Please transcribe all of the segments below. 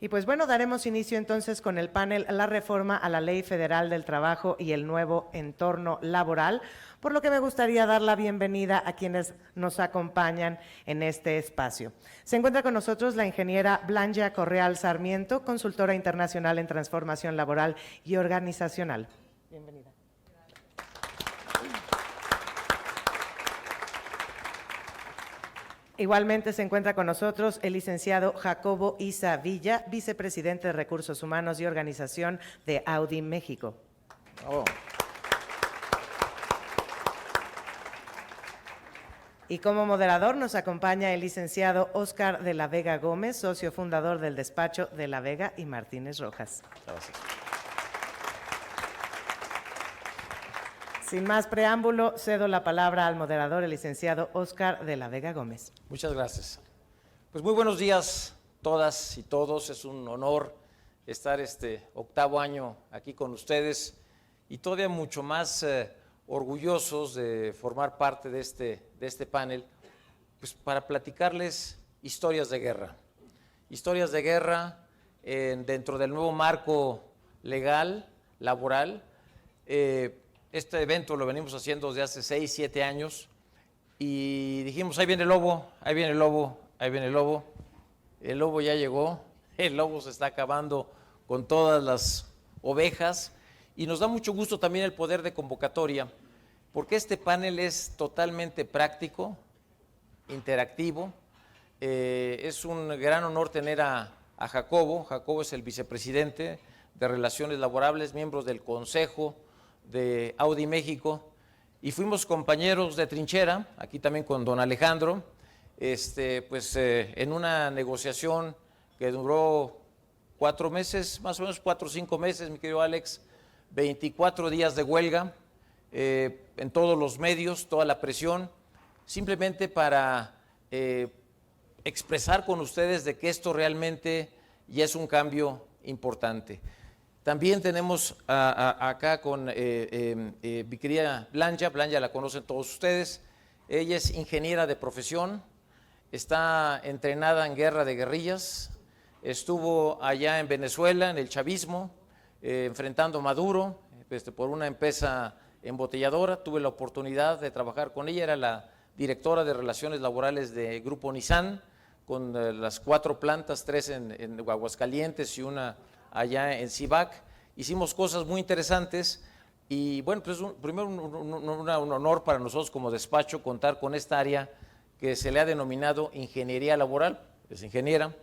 Y pues bueno, daremos inicio entonces con el panel La reforma a la Ley Federal del Trabajo y el nuevo entorno laboral, por lo que me gustaría dar la bienvenida a quienes nos acompañan en este espacio. Se encuentra con nosotros la ingeniera Blanca Correal Sarmiento, consultora internacional en transformación laboral y organizacional. Bienvenida. Igualmente se encuentra con nosotros el licenciado Jacobo Isa Villa, vicepresidente de Recursos Humanos y Organización de Audi México. Oh. Y como moderador nos acompaña el licenciado Óscar de la Vega Gómez, socio fundador del despacho de la Vega y Martínez Rojas. Gracias. Sin más preámbulo, cedo la palabra al moderador, el licenciado Óscar de la Vega Gómez. Muchas gracias. Pues muy buenos días todas y todos. Es un honor estar este 8º año aquí con ustedes y todavía mucho más orgullosos de formar parte de este panel, pues para platicarles historias de guerra. Historias de guerra dentro del nuevo marco legal, laboral. Este evento lo venimos haciendo desde hace 6, 7 años y dijimos, ahí viene el lobo, ahí viene el lobo, ahí viene el lobo. El lobo ya llegó, el lobo se está acabando con todas las ovejas y nos da mucho gusto también el poder de convocatoria, porque este panel es totalmente práctico, interactivo. Es un gran honor tener a Jacobo. Jacobo es el vicepresidente de Relaciones Laborables, miembro del Consejo de Audi México, y fuimos compañeros de trinchera, aquí también con don Alejandro, en una negociación que duró 4 meses, más o menos 4 o 5 meses, mi querido Alex, 24 días de huelga, en todos los medios, toda la presión, simplemente para expresar con ustedes de que esto realmente ya es un cambio importante. También tenemos acá con mi querida Blanca la conocen todos ustedes. Ella es ingeniera de profesión, está entrenada en guerra de guerrillas, estuvo allá en Venezuela, en el chavismo, enfrentando a Maduro, por una empresa embotelladora. Tuve la oportunidad de trabajar con ella, era la directora de Relaciones Laborales de Grupo Nissan, con las 4 plantas, 3 en Aguascalientes y una allá en CIVAC. Hicimos cosas muy interesantes y bueno, pues primero un honor para nosotros como despacho contar con esta área que se le ha denominado ingeniería laboral, es ingeniera,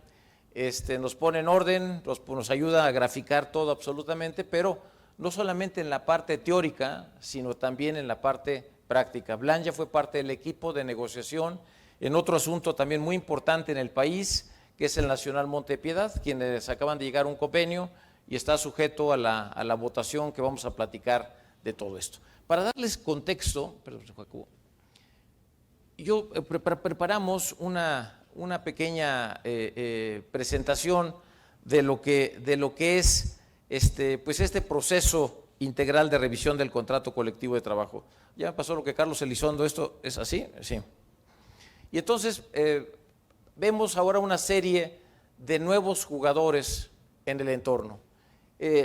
nos pone en orden, nos ayuda a graficar todo absolutamente, pero no solamente en la parte teórica, sino también en la parte práctica. Blanca fue parte del equipo de negociación en otro asunto también muy importante en el país, que es el Nacional Montepiedad, quienes acaban de llegar a un convenio y está sujeto a la votación que vamos a platicar de todo esto. Para darles contexto, preparamos una pequeña presentación de lo que es este proceso integral de revisión del contrato colectivo de trabajo. Ya pasó lo que Carlos Elizondo, ¿esto es así? Sí. Y entonces vemos ahora una serie de nuevos jugadores en el entorno.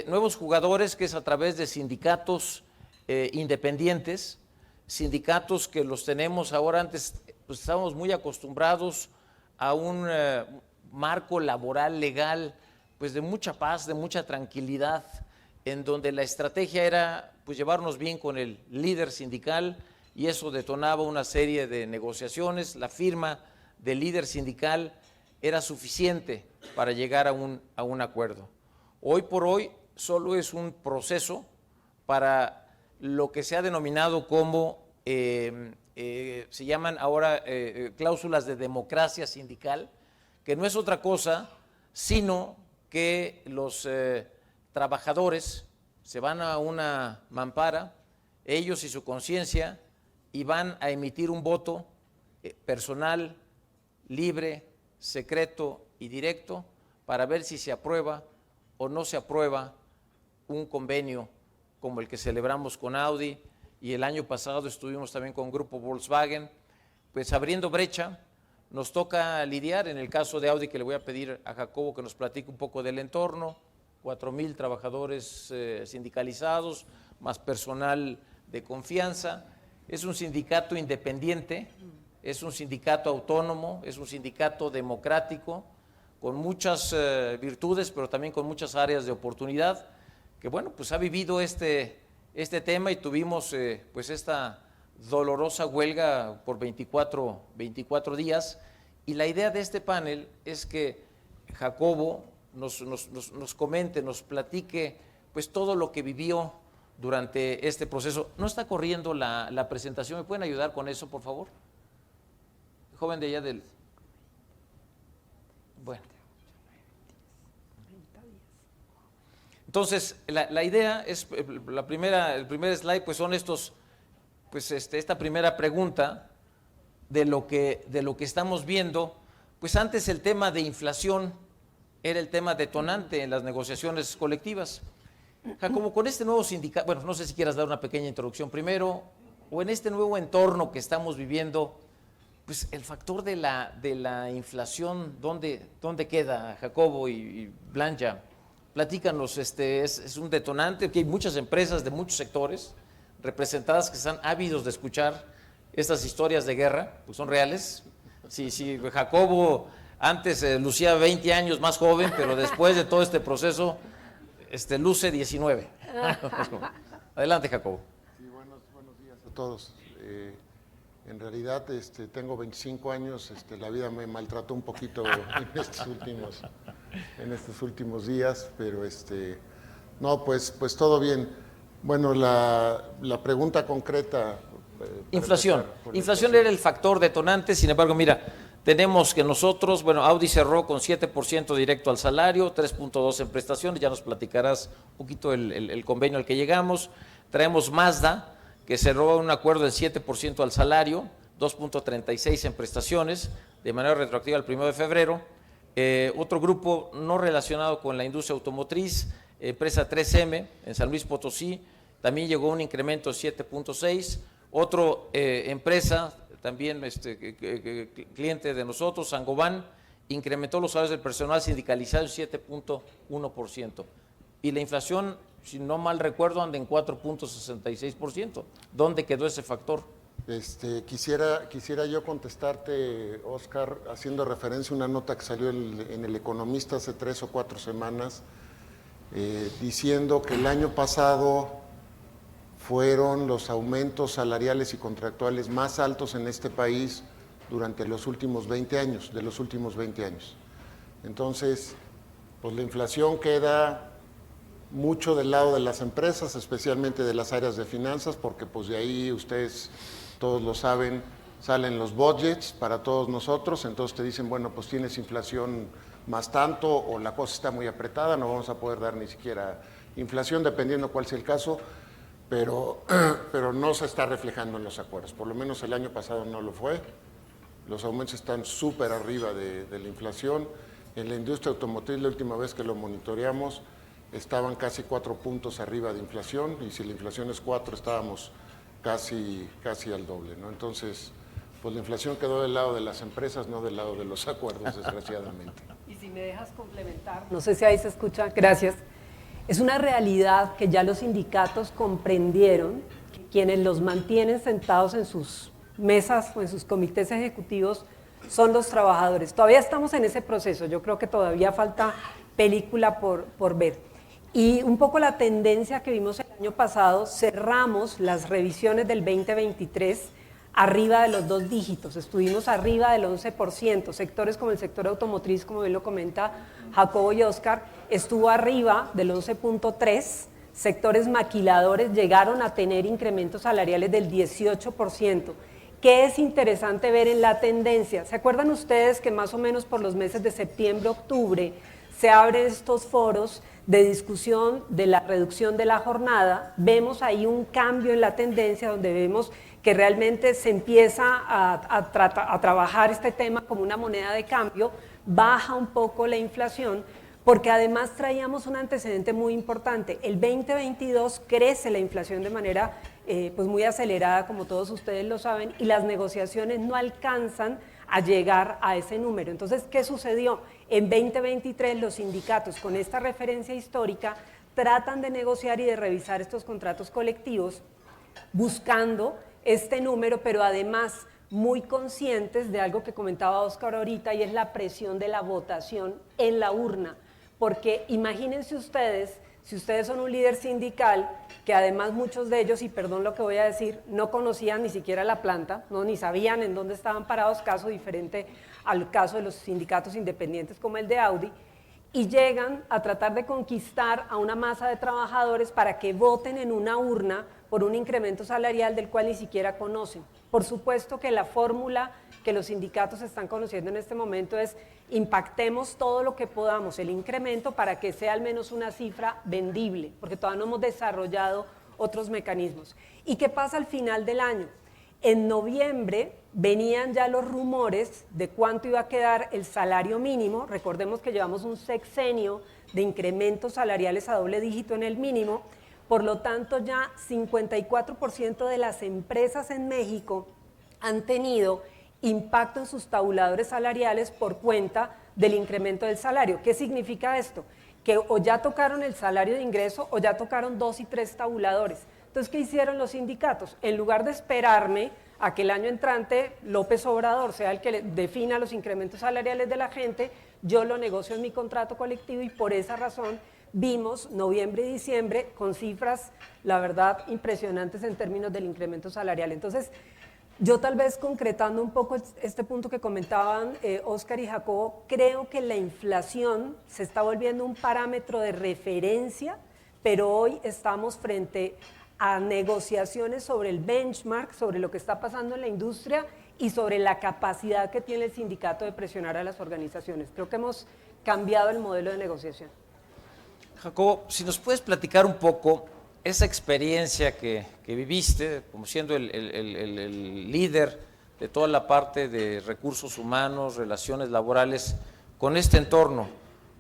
Nuevos jugadores que es a través de sindicatos independientes, sindicatos que los tenemos ahora. Antes pues estábamos muy acostumbrados a un marco laboral, legal, pues de mucha paz, de mucha tranquilidad, en donde la estrategia era pues llevarnos bien con el líder sindical y eso detonaba una serie de negociaciones. La firma del líder sindical era suficiente para llegar a un acuerdo. Hoy por hoy solo es un proceso para lo que se ha denominado como, se llaman ahora cláusulas de democracia sindical, que no es otra cosa sino que los trabajadores se van a una mampara, ellos y su conciencia, y van a emitir un voto personal, libre, secreto y directo para ver si se aprueba o no se aprueba un convenio como el que celebramos con Audi, y el año pasado estuvimos también con Grupo Volkswagen, pues abriendo brecha nos toca lidiar, en el caso de Audi, que le voy a pedir a Jacobo que nos platique un poco del entorno, 4,000 trabajadores sindicalizados, más personal de confianza. Es un sindicato independiente, es un sindicato autónomo, es un sindicato democrático, con muchas virtudes, pero también con muchas áreas de oportunidad, que bueno, pues ha vivido este tema y tuvimos pues esta dolorosa huelga por 24 días, y la idea de este panel es que Jacobo nos comente, nos platique pues todo lo que vivió durante este proceso. ¿No está corriendo la presentación? ¿Me pueden ayudar con eso, por favor? Joven de allá del... Bueno. Entonces, la idea es, el primer slide, pues son estos, pues esta primera pregunta de lo que estamos viendo. Pues antes el tema de inflación era el tema detonante en las negociaciones colectivas. Jacobo, con este nuevo sindicato, bueno, no sé si quieras dar una pequeña introducción primero, o en este nuevo entorno que estamos viviendo, pues el factor de la inflación, ¿dónde queda, Jacobo y Blanca? Platícanos, es un detonante, que hay muchas empresas de muchos sectores representadas que están ávidos de escuchar estas historias de guerra, pues son reales. Si Jacobo antes lucía 20 años más joven, pero después de todo este proceso luce 19. Adelante, Jacobo. Sí, buenos días a todos. En realidad tengo 25 años, la vida me maltrató un poquito en estos últimos días, pero no, pues todo bien. Bueno, la pregunta concreta. Inflación. Inflación era el factor detonante, sin embargo, mira, tenemos que nosotros, bueno, Audi cerró con 7% directo al salario, 3.2 en prestaciones, ya nos platicarás un poquito el convenio al que llegamos. Traemos Mazda, que cerró un acuerdo del 7% al salario, 2.36 en prestaciones, de manera retroactiva al 1 de febrero. Otro grupo no relacionado con la industria automotriz, empresa 3M, en San Luis Potosí, también llegó un incremento de 7.6. Otra empresa, también cliente de nosotros, Sangoban, incrementó los salarios del personal sindicalizado en 7.1%. Y la inflación, si no mal recuerdo, anda en 4.66%. ¿Dónde quedó ese factor? Quisiera yo contestarte, Oscar, haciendo referencia a una nota que salió en El Economista hace 3 o 4 semanas, diciendo que el año pasado fueron los aumentos salariales y contractuales más altos en este país durante los últimos 20 años, Entonces, pues la inflación queda mucho del lado de las empresas, especialmente de las áreas de finanzas, porque pues de ahí ustedes todos lo saben, salen los budgets para todos nosotros, entonces te dicen, bueno, pues tienes inflación más tanto o la cosa está muy apretada, no vamos a poder dar ni siquiera inflación, dependiendo cuál sea el caso, pero no se está reflejando en los acuerdos, por lo menos el año pasado no lo fue, los aumentos están súper arriba de la inflación. En la industria automotriz, la última vez que lo monitoreamos, estaban casi 4 puntos arriba de inflación, y si la inflación es 4, estábamos casi al doble, ¿no? Entonces, pues la inflación quedó del lado de las empresas, no del lado de los acuerdos, desgraciadamente. Y si me dejas complementar, no sé si ahí se escucha, gracias. Es una realidad que ya los sindicatos comprendieron, que quienes los mantienen sentados en sus mesas o en sus comités ejecutivos son los trabajadores. Todavía estamos en ese proceso, yo creo que todavía falta película por ver. Y un poco la tendencia que vimos el año pasado, cerramos las revisiones del 2023 arriba de los 2 dígitos, estuvimos arriba del 11%, sectores como el sector automotriz, como bien lo comenta Jacobo y Oscar, estuvo arriba del 11.3%, sectores maquiladores llegaron a tener incrementos salariales del 18%. ¿Qué es interesante ver en la tendencia? ¿Se acuerdan ustedes que más o menos por los meses de septiembre, octubre, se abren estos foros de discusión de la reducción de la jornada? Vemos ahí un cambio en la tendencia donde vemos que realmente se empieza a trabajar este tema como una moneda de cambio, baja un poco la inflación, porque además traíamos un antecedente muy importante. El 2022 crece la inflación de manera pues muy acelerada, como todos ustedes lo saben, y las negociaciones no alcanzan a llegar a ese número. Entonces, ¿qué sucedió? En 2023 los sindicatos con esta referencia histórica tratan de negociar y de revisar estos contratos colectivos buscando este número, pero además muy conscientes de algo que comentaba Óscar ahorita, y es la presión de la votación en la urna, porque imagínense ustedes, si ustedes son un líder sindical, que además muchos de ellos, y perdón lo que voy a decir, no conocían ni siquiera la planta, no, ni sabían en dónde estaban parados, caso diferente al caso de los sindicatos independientes como el de Audi, y llegan a tratar de conquistar a una masa de trabajadores para que voten en una urna por un incremento salarial del cual ni siquiera conocen. Por supuesto que la fórmula que los sindicatos están conociendo en este momento es impactemos todo lo que podamos el incremento para que sea al menos una cifra vendible, porque todavía no hemos desarrollado otros mecanismos. ¿Y qué pasa al final del año? En noviembre venían ya los rumores de cuánto iba a quedar el salario mínimo. Recordemos que llevamos un sexenio de incrementos salariales a doble dígito en el mínimo. Por lo tanto, ya 54% de las empresas en México han tenido impacto en sus tabuladores salariales por cuenta del incremento del salario. ¿Qué significa esto? Que o ya tocaron el salario de ingreso o ya tocaron 2 y 3 tabuladores. Entonces, ¿qué hicieron los sindicatos? En lugar de esperarme a que el año entrante López Obrador sea el que defina los incrementos salariales de la gente, yo lo negocio en mi contrato colectivo, y por esa razón vimos noviembre y diciembre con cifras, la verdad, impresionantes en términos del incremento salarial. Entonces, yo tal vez concretando un poco este punto que comentaban Óscar y Jacobo, creo que la inflación se está volviendo un parámetro de referencia, pero hoy estamos frente a negociaciones sobre el benchmark, sobre lo que está pasando en la industria y sobre la capacidad que tiene el sindicato de presionar a las organizaciones. Creo que hemos cambiado el modelo de negociación. Jacobo, si nos puedes platicar un poco esa experiencia que viviste, como siendo el líder de toda la parte de recursos humanos, relaciones laborales, con este entorno.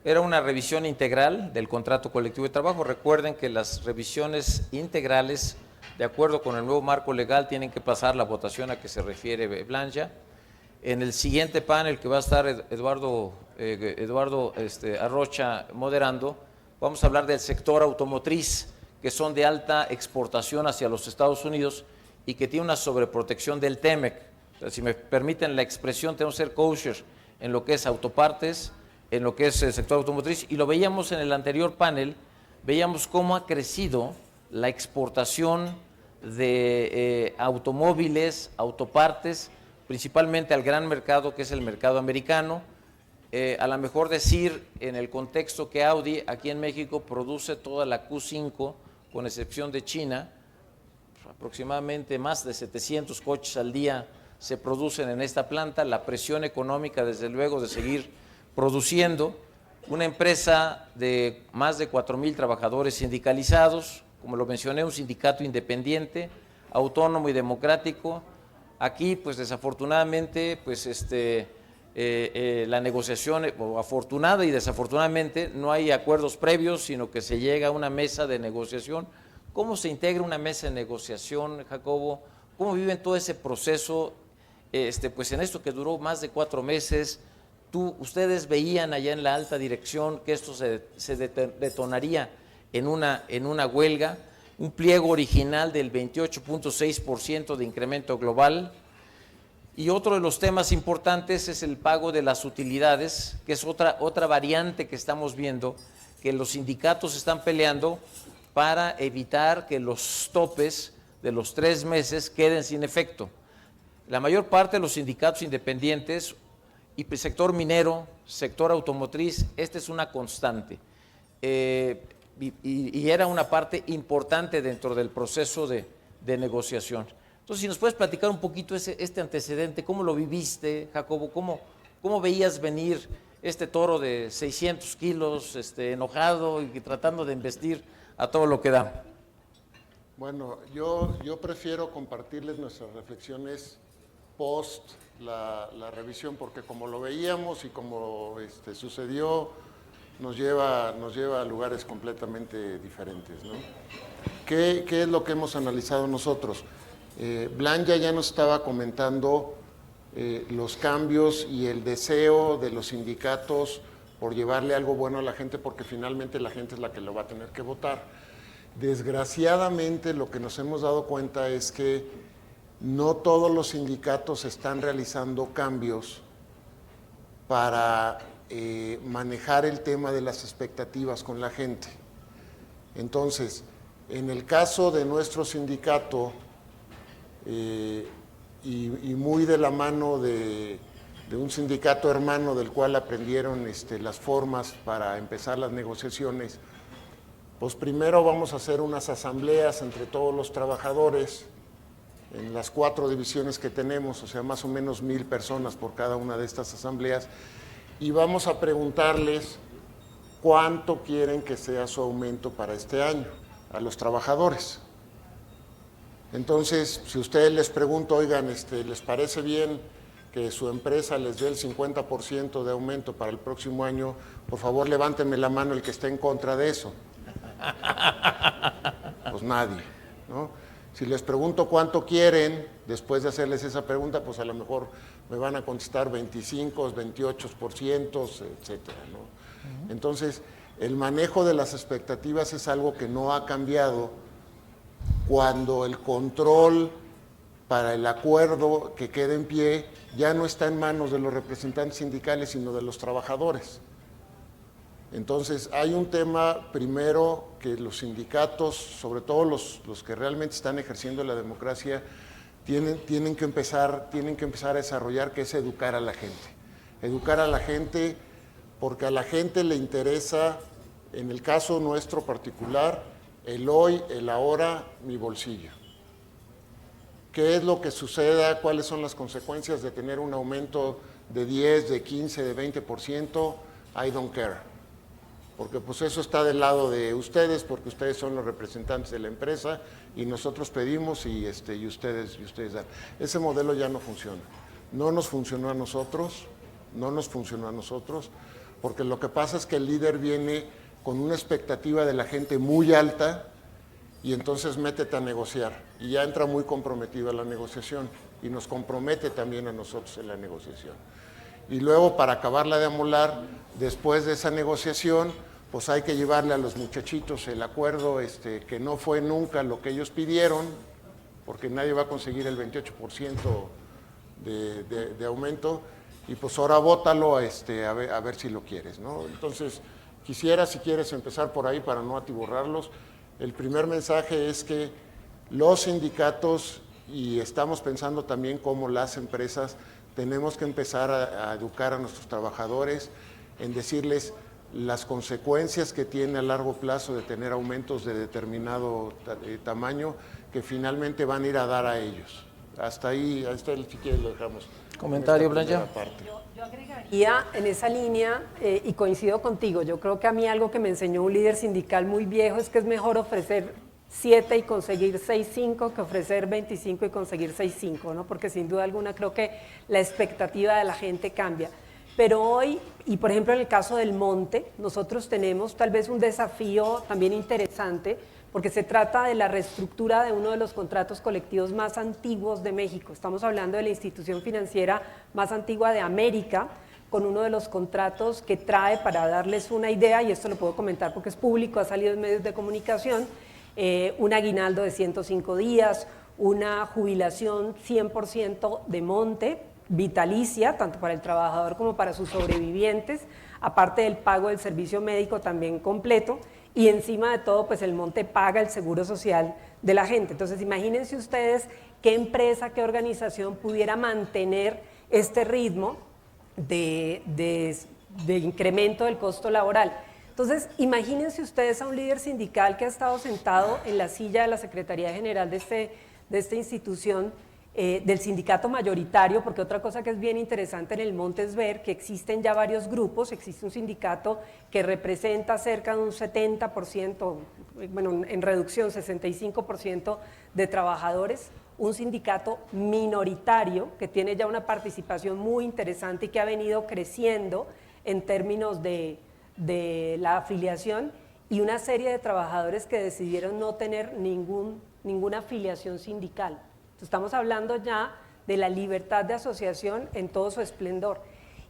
Era una revisión integral del contrato colectivo de trabajo. Recuerden que las revisiones integrales, de acuerdo con el nuevo marco legal, tienen que pasar la votación a que se refiere Blanca. En el siguiente panel que va a estar Eduardo Arrocha moderando, vamos a hablar del sector automotriz, que son de alta exportación hacia los Estados Unidos y que tiene una sobreprotección del TEMEC. Si me permiten la expresión, tenemos que ser kosher en lo que es autopartes, en lo que es el sector automotriz, y lo veíamos en el anterior panel, veíamos cómo ha crecido la exportación de automóviles, autopartes, principalmente al gran mercado que es el mercado americano. A lo mejor decir en el contexto que Audi aquí en México produce toda la Q5, con excepción de China, aproximadamente más de 700 coches al día se producen en esta planta. La presión económica, desde luego, de seguir produciendo, una empresa de más de 4,000 trabajadores sindicalizados, como lo mencioné, un sindicato independiente, autónomo y democrático. Aquí, pues desafortunadamente, pues la negociación, o afortunada y desafortunadamente, no hay acuerdos previos, sino que se llega a una mesa de negociación. ¿Cómo se integra una mesa de negociación, Jacobo? ¿Cómo viven todo ese proceso? Pues en esto que duró más de 4 meses, ustedes veían allá en la alta dirección que esto se detonaría en una huelga, un pliego original del 28.6% de incremento global. Y otro de los temas importantes es el pago de las utilidades, que es otra variante que estamos viendo, que los sindicatos están peleando para evitar que los topes de los 3 meses queden sin efecto. La mayor parte de los sindicatos independientes y el sector minero, sector automotriz, esta es una constante. Y era una parte importante dentro del proceso de negociación. Entonces, si nos puedes platicar un poquito este antecedente, ¿cómo lo viviste, Jacobo? ¿Cómo veías venir este toro de 600 kilos, enojado y tratando de embestir a todo lo que da? Bueno, yo prefiero compartirles nuestras reflexiones post la revisión, porque como lo veíamos y como sucedió, nos lleva a lugares completamente diferentes, ¿no? ¿Qué es lo que hemos analizado nosotros? Blanca ya nos estaba comentando los cambios y el deseo de los sindicatos por llevarle algo bueno a la gente, porque finalmente la gente es la que lo va a tener que votar. Desgraciadamente, lo que nos hemos dado cuenta es que no todos los sindicatos están realizando cambios para manejar el tema de las expectativas con la gente. Entonces, en el caso de nuestro sindicato, y muy de la mano de un sindicato hermano del cual aprendieron las formas para empezar las negociaciones, pues primero vamos a hacer unas asambleas entre todos los trabajadores en las 4 divisiones que tenemos, o sea, más o menos 1000 personas por cada una de estas asambleas, y vamos a preguntarles cuánto quieren que sea su aumento para este año a los trabajadores. Entonces, si ustedes les pregunto, oigan, ¿les parece bien que su empresa les dé el 50% de aumento para el próximo año? Por favor, levántenme la mano el que esté en contra de eso. Pues nadie, ¿no? Si les pregunto cuánto quieren, después de hacerles esa pregunta, pues a lo mejor me van a contestar 25, 28%, etcétera, ¿no? Entonces, el manejo de las expectativas es algo que no ha cambiado cuando el control para el acuerdo que quede en pie ya no está en manos de los representantes sindicales, sino de los trabajadores. Entonces, hay un tema primero que los sindicatos, sobre todo los que realmente están ejerciendo la democracia, tienen que empezar a desarrollar, que es educar a la gente. Educar a la gente porque a la gente le interesa, en el caso nuestro particular, el hoy, el ahora, mi bolsillo. ¿Qué es lo que suceda? ¿Cuáles son las consecuencias de tener un aumento de 10, de 15, de 20%? I don't care. Porque pues eso está del lado de ustedes, porque ustedes son los representantes de la empresa y nosotros pedimos y ustedes dan. Ese modelo ya no funciona. No nos funcionó a nosotros, porque lo que pasa es que el líder viene con una expectativa de la gente muy alta y entonces métete a negociar y ya entra muy comprometida la negociación y nos compromete también a nosotros en la negociación. Y luego, para acabarla de amolar, después de esa negociación, pues hay que llevarle a los muchachitos el acuerdo que no fue nunca lo que ellos pidieron, porque nadie va a conseguir el 28% de aumento, y pues ahora vótalo a ver si lo quieres, ¿no? Entonces, quisiera, si quieres, empezar por ahí para no atiborrarlos. El primer mensaje es que los sindicatos, y estamos pensando también como las empresas, tenemos que empezar a educar a nuestros trabajadores en decirles las consecuencias que tiene a largo plazo de tener aumentos de determinado tamaño, que finalmente van a ir a dar a ellos. Hasta ahí, si quieres lo dejamos. Comentario, Blanca. Yo agregaría en esa línea, y coincido contigo, yo creo que a mí algo que me enseñó un líder sindical muy viejo es que es mejor ofrecer 7 y conseguir 6.5 que ofrecer 25 y conseguir 6.5, ¿no? Porque sin duda alguna creo que la expectativa de la gente cambia. Pero hoy, y por ejemplo en el caso del monte, nosotros tenemos tal vez un desafío también interesante, porque se trata de la reestructura de uno de los contratos colectivos más antiguos de México. Estamos hablando de la institución financiera más antigua de América, con uno de los contratos que trae, para darles una idea, y esto lo puedo comentar porque es público, ha salido en medios de comunicación, un aguinaldo de 105 días, una jubilación 100% de monte, vitalicia, tanto para el trabajador como para sus sobrevivientes, aparte del pago del servicio médico también completo, y encima de todo, pues el monte paga el seguro social de la gente. Entonces, imagínense ustedes qué empresa, qué organización pudiera mantener este ritmo de incremento del costo laboral. Entonces, imagínense ustedes a un líder sindical que ha estado sentado en la silla de la Secretaría General de esta institución, del sindicato mayoritario, porque otra cosa que es bien interesante en el monte es ver que existen ya varios grupos. Existe un sindicato que representa cerca de un 70%, bueno, en reducción 65% de trabajadores, un sindicato minoritario que tiene ya una participación muy interesante y que ha venido creciendo en términos de la afiliación, y una serie de trabajadores que decidieron no tener ninguna afiliación sindical. Estamos hablando ya de la libertad de asociación en todo su esplendor.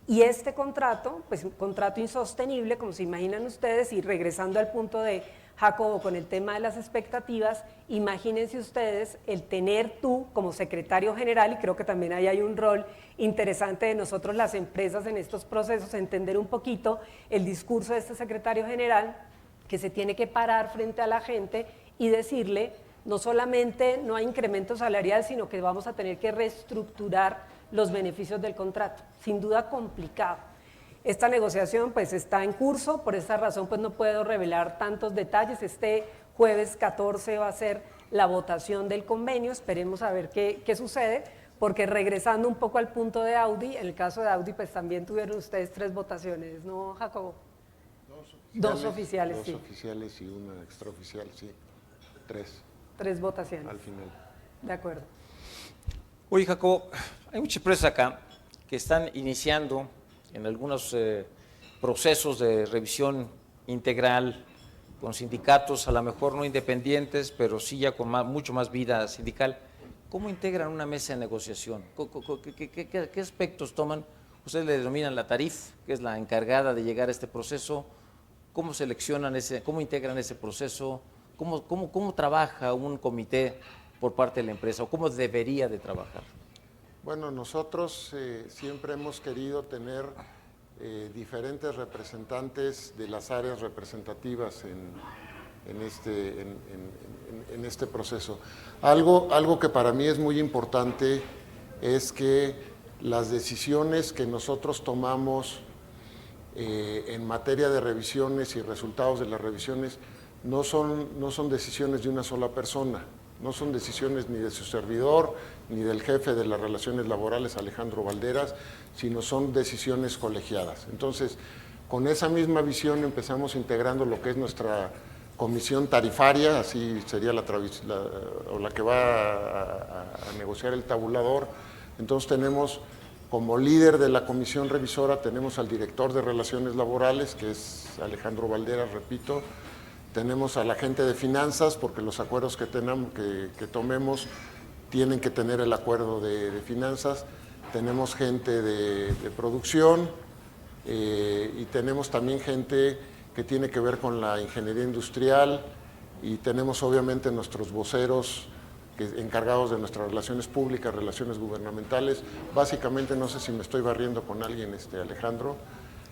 Y este contrato, pues un contrato insostenible, como se imaginan ustedes, y regresando al punto de Jacobo con el tema de las expectativas, imagínense ustedes el tener tú como secretario general, y creo que también ahí hay un rol interesante de nosotros las empresas en estos procesos, entender un poquito el discurso de este secretario general, que se tiene que parar frente a la gente y decirle, no solamente no hay incremento salarial, sino que vamos a tener que reestructurar los beneficios del contrato. Sin duda complicado. Esta negociación pues está en curso, por esa razón pues no puedo revelar tantos detalles. Este jueves 14 va a ser la votación del convenio, esperemos a ver qué sucede, porque regresando un poco al punto de Audi, en el caso de Audi pues también tuvieron ustedes 3 votaciones, ¿no, Jacobo? Dos oficiales, sí. 2 oficiales y una extraoficial, sí. 3 votaciones. Al final. De acuerdo. Oye, Jacobo, hay muchas empresas acá que están iniciando en algunos procesos de revisión integral con sindicatos, a lo mejor no independientes, pero sí ya con mucho más vida sindical. ¿Cómo integran una mesa de negociación? ¿Qué aspectos toman? Ustedes le denominan la TARIF, que es la encargada de llegar a este proceso. ¿Cómo seleccionan cómo integran ese proceso? ¿Cómo trabaja un comité por parte de la empresa o cómo debería de trabajar? Bueno, nosotros siempre hemos querido tener diferentes representantes de las áreas representativas en este proceso. Algo que para mí es muy importante es que las decisiones que nosotros tomamos en materia de revisiones y resultados de las revisiones no son decisiones de una sola persona. No son decisiones ni de su servidor, ni del jefe de las relaciones laborales, Alejandro Valderas, sino son decisiones colegiadas. Entonces, con esa misma visión empezamos integrando lo que es nuestra comisión tarifaria, así sería la que va a negociar el tabulador. Entonces tenemos como líder de la comisión revisora, tenemos al director de relaciones laborales, que es Alejandro Valderas, repito. Tenemos a la gente de finanzas, porque los acuerdos que tomemos tienen que tener el acuerdo de finanzas. Tenemos gente de producción y tenemos también gente que tiene que ver con la ingeniería industrial y tenemos obviamente nuestros voceros encargados de nuestras relaciones públicas, relaciones gubernamentales. Básicamente, no sé si me estoy barriendo con alguien, Alejandro.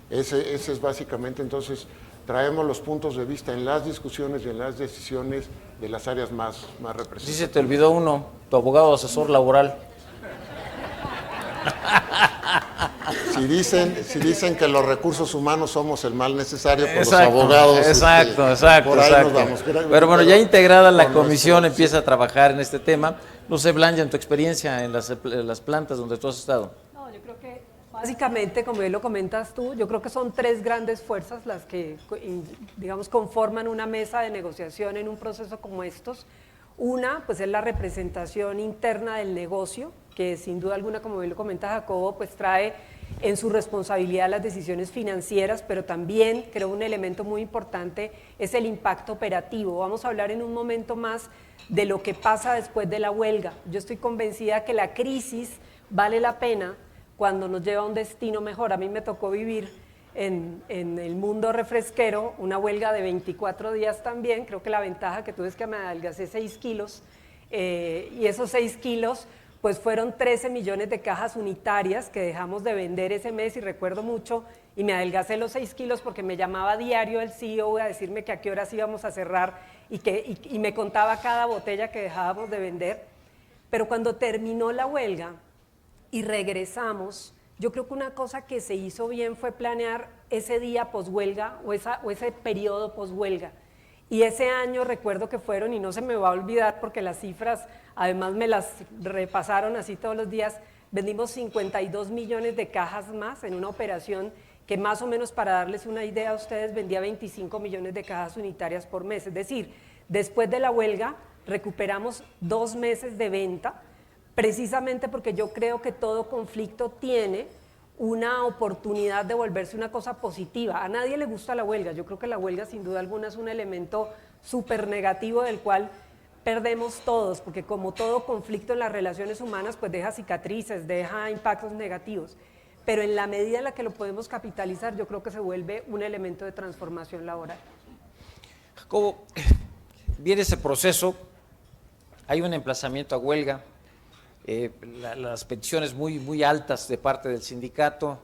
Ese es básicamente, entonces, traemos los puntos de vista en las discusiones y en las decisiones de las áreas más representativas. Sí, se te olvidó uno, tu abogado asesor laboral. Si dicen que los recursos humanos somos el mal necesario, pues Exacto, los abogados... Exacto. Por ahí nos vamos. Pero bueno, ya integrada la comisión, empieza a trabajar en este tema. No sé, Blanca, en tu experiencia en las plantas donde tú has estado. No, yo creo que básicamente, como bien lo comentas tú, yo creo que son 3 grandes fuerzas las que, digamos, conforman una mesa de negociación en un proceso como estos. Una, pues es la representación interna del negocio, que sin duda alguna, como bien lo comenta Jacobo, pues trae en su responsabilidad las decisiones financieras, pero también creo un elemento muy importante es el impacto operativo. Vamos a hablar en un momento más de lo que pasa después de la huelga. Yo estoy convencida que la crisis vale la pena cuando nos lleva a un destino mejor. A mí me tocó vivir en el mundo refresquero una huelga de 24 días también. Creo que la ventaja que tuve es que me adelgacé 6 kilos y esos 6 kilos pues fueron 13 millones de cajas unitarias que dejamos de vender ese mes, y recuerdo mucho, y me adelgacé los 6 kilos porque me llamaba diario el CEO a decirme que a qué horas íbamos a cerrar y me contaba cada botella que dejábamos de vender. Pero cuando terminó la huelga y regresamos, yo creo que una cosa que se hizo bien fue planear ese día poshuelga o ese periodo poshuelga. Y ese año recuerdo que fueron, y no se me va a olvidar porque las cifras además me las repasaron así todos los días, vendimos 52 millones de cajas más en una operación que más o menos, para darles una idea a ustedes, vendía 25 millones de cajas unitarias por mes. Es decir, después de la huelga recuperamos 2 meses de venta, precisamente porque yo creo que todo conflicto tiene una oportunidad de volverse una cosa positiva. A nadie le gusta la huelga, yo creo que la huelga sin duda alguna es un elemento súper negativo del cual perdemos todos, porque como todo conflicto en las relaciones humanas, pues deja cicatrices, deja impactos negativos. Pero en la medida en la que lo podemos capitalizar, yo creo que se vuelve un elemento de transformación laboral. Jacobo, viene ese proceso, hay un emplazamiento a huelga, las peticiones muy altas de parte del sindicato.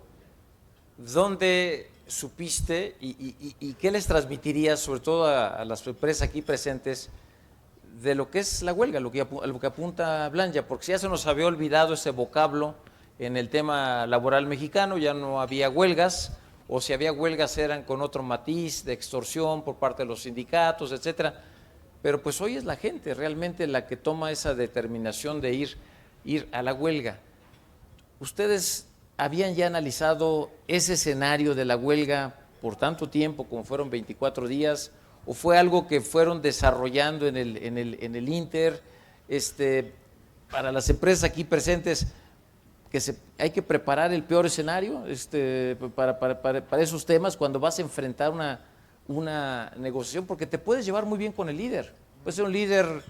¿Dónde supiste y qué les transmitirías, sobre todo a las empresas aquí presentes, de lo que es la huelga, lo que apunta Blanja? Porque ya se nos había olvidado ese vocablo en el tema laboral mexicano, ya no había huelgas, o si había huelgas eran con otro matiz de extorsión por parte de los sindicatos, etcétera. Pero pues hoy es la gente realmente la que toma esa determinación de ir a la huelga. ¿Ustedes habían ya analizado ese escenario de la huelga por tanto tiempo, como fueron 24 días, o fue algo que fueron desarrollando en el Inter? Para las empresas aquí presentes, hay que preparar el peor escenario para esos temas cuando vas a enfrentar una negociación, porque te puedes llevar muy bien con el líder. Puede ser un líder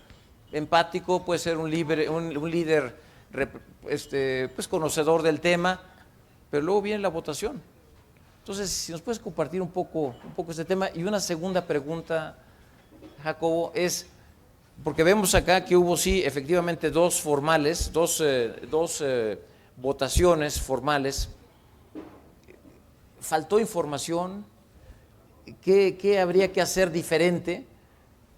empático, puede ser un líder pues conocedor del tema, pero luego viene la votación. Entonces, si nos puedes compartir un poco este tema. Y una segunda pregunta, Jacobo, es, porque vemos acá que hubo sí, efectivamente, dos votaciones formales. ¿Faltó información? ¿Qué habría que hacer diferente?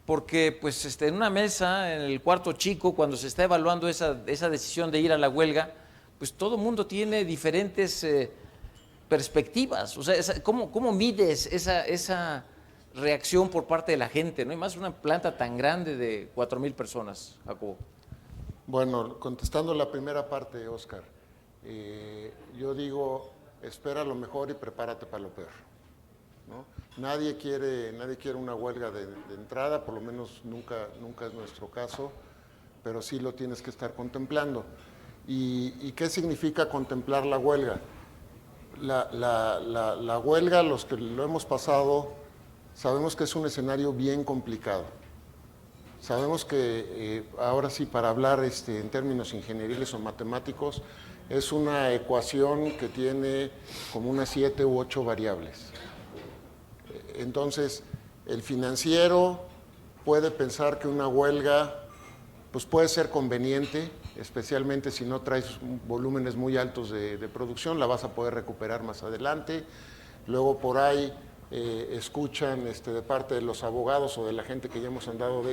Porque pues en una mesa, en el cuarto chico, cuando se está evaluando esa decisión de ir a la huelga, pues todo el mundo tiene diferentes perspectivas. O sea, ¿cómo mides esa reacción por parte de la gente, ¿no? Y más una planta tan grande de 4,000 personas, Jacobo. Bueno, contestando la primera parte, Oscar, yo digo, espera lo mejor y prepárate para lo peor, ¿no? Nadie quiere una huelga de entrada, por lo menos nunca es nuestro caso, pero sí lo tienes que estar contemplando. ¿Y qué significa contemplar la huelga? La huelga, los que lo hemos pasado, sabemos que es un escenario bien complicado. Sabemos que, ahora sí, para hablar en términos ingenieriles o matemáticos, es una ecuación que tiene como unas 7 u 8 variables. Entonces, el financiero puede pensar que una huelga pues puede ser conveniente, especialmente si no traes volúmenes muy altos de producción, la vas a poder recuperar más adelante. Luego por ahí escuchan de parte de los abogados o de la gente que ya hemos andado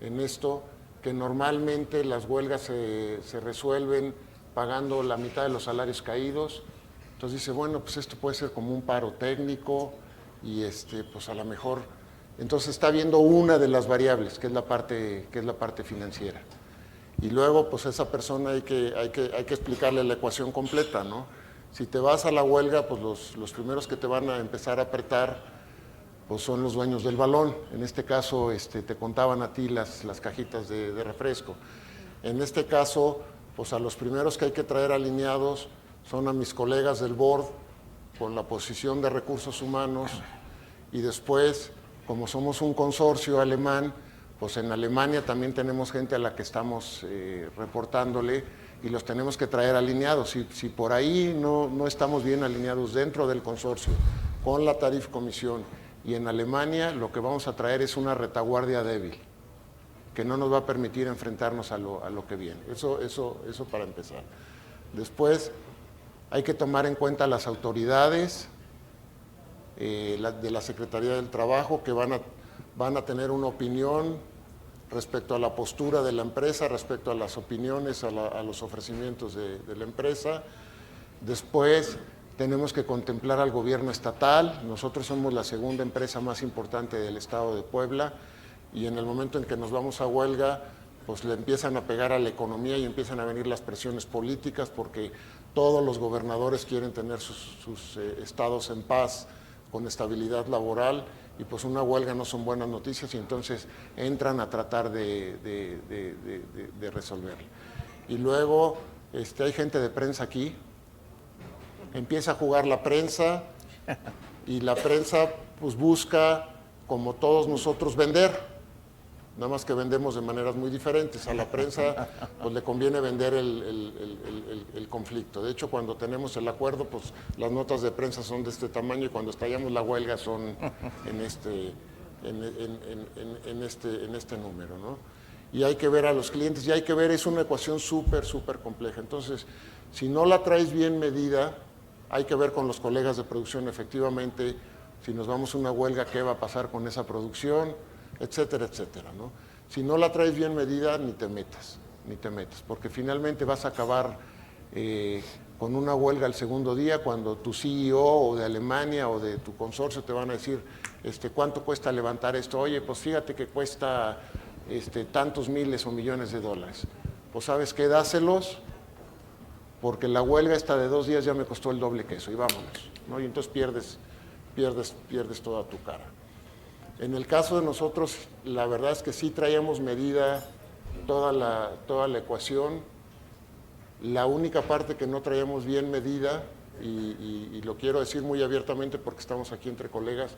en esto, que normalmente las huelgas se resuelven pagando la mitad de los salarios caídos. Entonces dice, bueno, pues esto puede ser como un paro técnico y pues a lo mejor, entonces está viendo una de las variables, que es la parte financiera. Y luego, pues a esa persona hay que explicarle la ecuación completa, ¿no? Si te vas a la huelga, pues los primeros que te van a empezar a apretar, pues son los dueños del balón. En este caso, te contaban a ti las cajitas de refresco. En este caso, pues a los primeros que hay que traer alineados son a mis colegas del board con la posición de recursos humanos, y después, como somos un consorcio alemán, pues en Alemania también tenemos gente a la que estamos reportándole y los tenemos que traer alineados. Si por ahí no estamos bien alineados dentro del consorcio con la Tarif Comisión y en Alemania, lo que vamos a traer es una retaguardia débil que no nos va a permitir enfrentarnos a lo que viene. Eso para empezar. Después hay que tomar en cuenta las autoridades de la Secretaría del Trabajo, que van a tener una opinión respecto a la postura de la empresa, respecto a las opiniones, a los ofrecimientos de la empresa. Después tenemos que contemplar al gobierno estatal. Nosotros somos la segunda empresa más importante del estado de Puebla, y en el momento en que nos vamos a huelga, pues le empiezan a pegar a la economía y empiezan a venir las presiones políticas, porque todos los gobernadores quieren tener sus estados en paz, con estabilidad laboral, y pues una huelga no son buenas noticias, y entonces entran a tratar de resolverlo. Y luego hay gente de prensa aquí, empieza a jugar la prensa, y la prensa pues busca, como todos nosotros, vender. nada más que vendemos de maneras muy diferentes. A la prensa pues le conviene vender el conflicto. De hecho, cuando tenemos el acuerdo, pues las notas de prensa son de este tamaño y cuando estallamos la huelga son en este número, ¿no? Y hay que ver a los clientes, y hay que ver, es una ecuación súper compleja. Entonces, si no la traes bien medida, hay que ver con los colegas de producción efectivamente, si nos vamos a una huelga, qué va a pasar con esa producción, etcétera, etcétera, ¿no? Si no la traes bien medida, ni te metas, porque finalmente vas a acabar con una huelga el segundo día cuando tu CEO o de Alemania o de tu consorcio te van a decir, ¿cuánto cuesta levantar esto? Oye, pues fíjate que cuesta tantos miles o millones de dólares. Pues ¿sabes qué? Dáselos, porque la huelga esta de 2 días ya me costó el doble que eso, y vámonos, ¿no? Y entonces pierdes toda tu cara. En el caso de nosotros, la verdad es que sí traíamos medida toda la ecuación. La única parte que no traíamos bien medida, y lo quiero decir muy abiertamente porque estamos aquí entre colegas,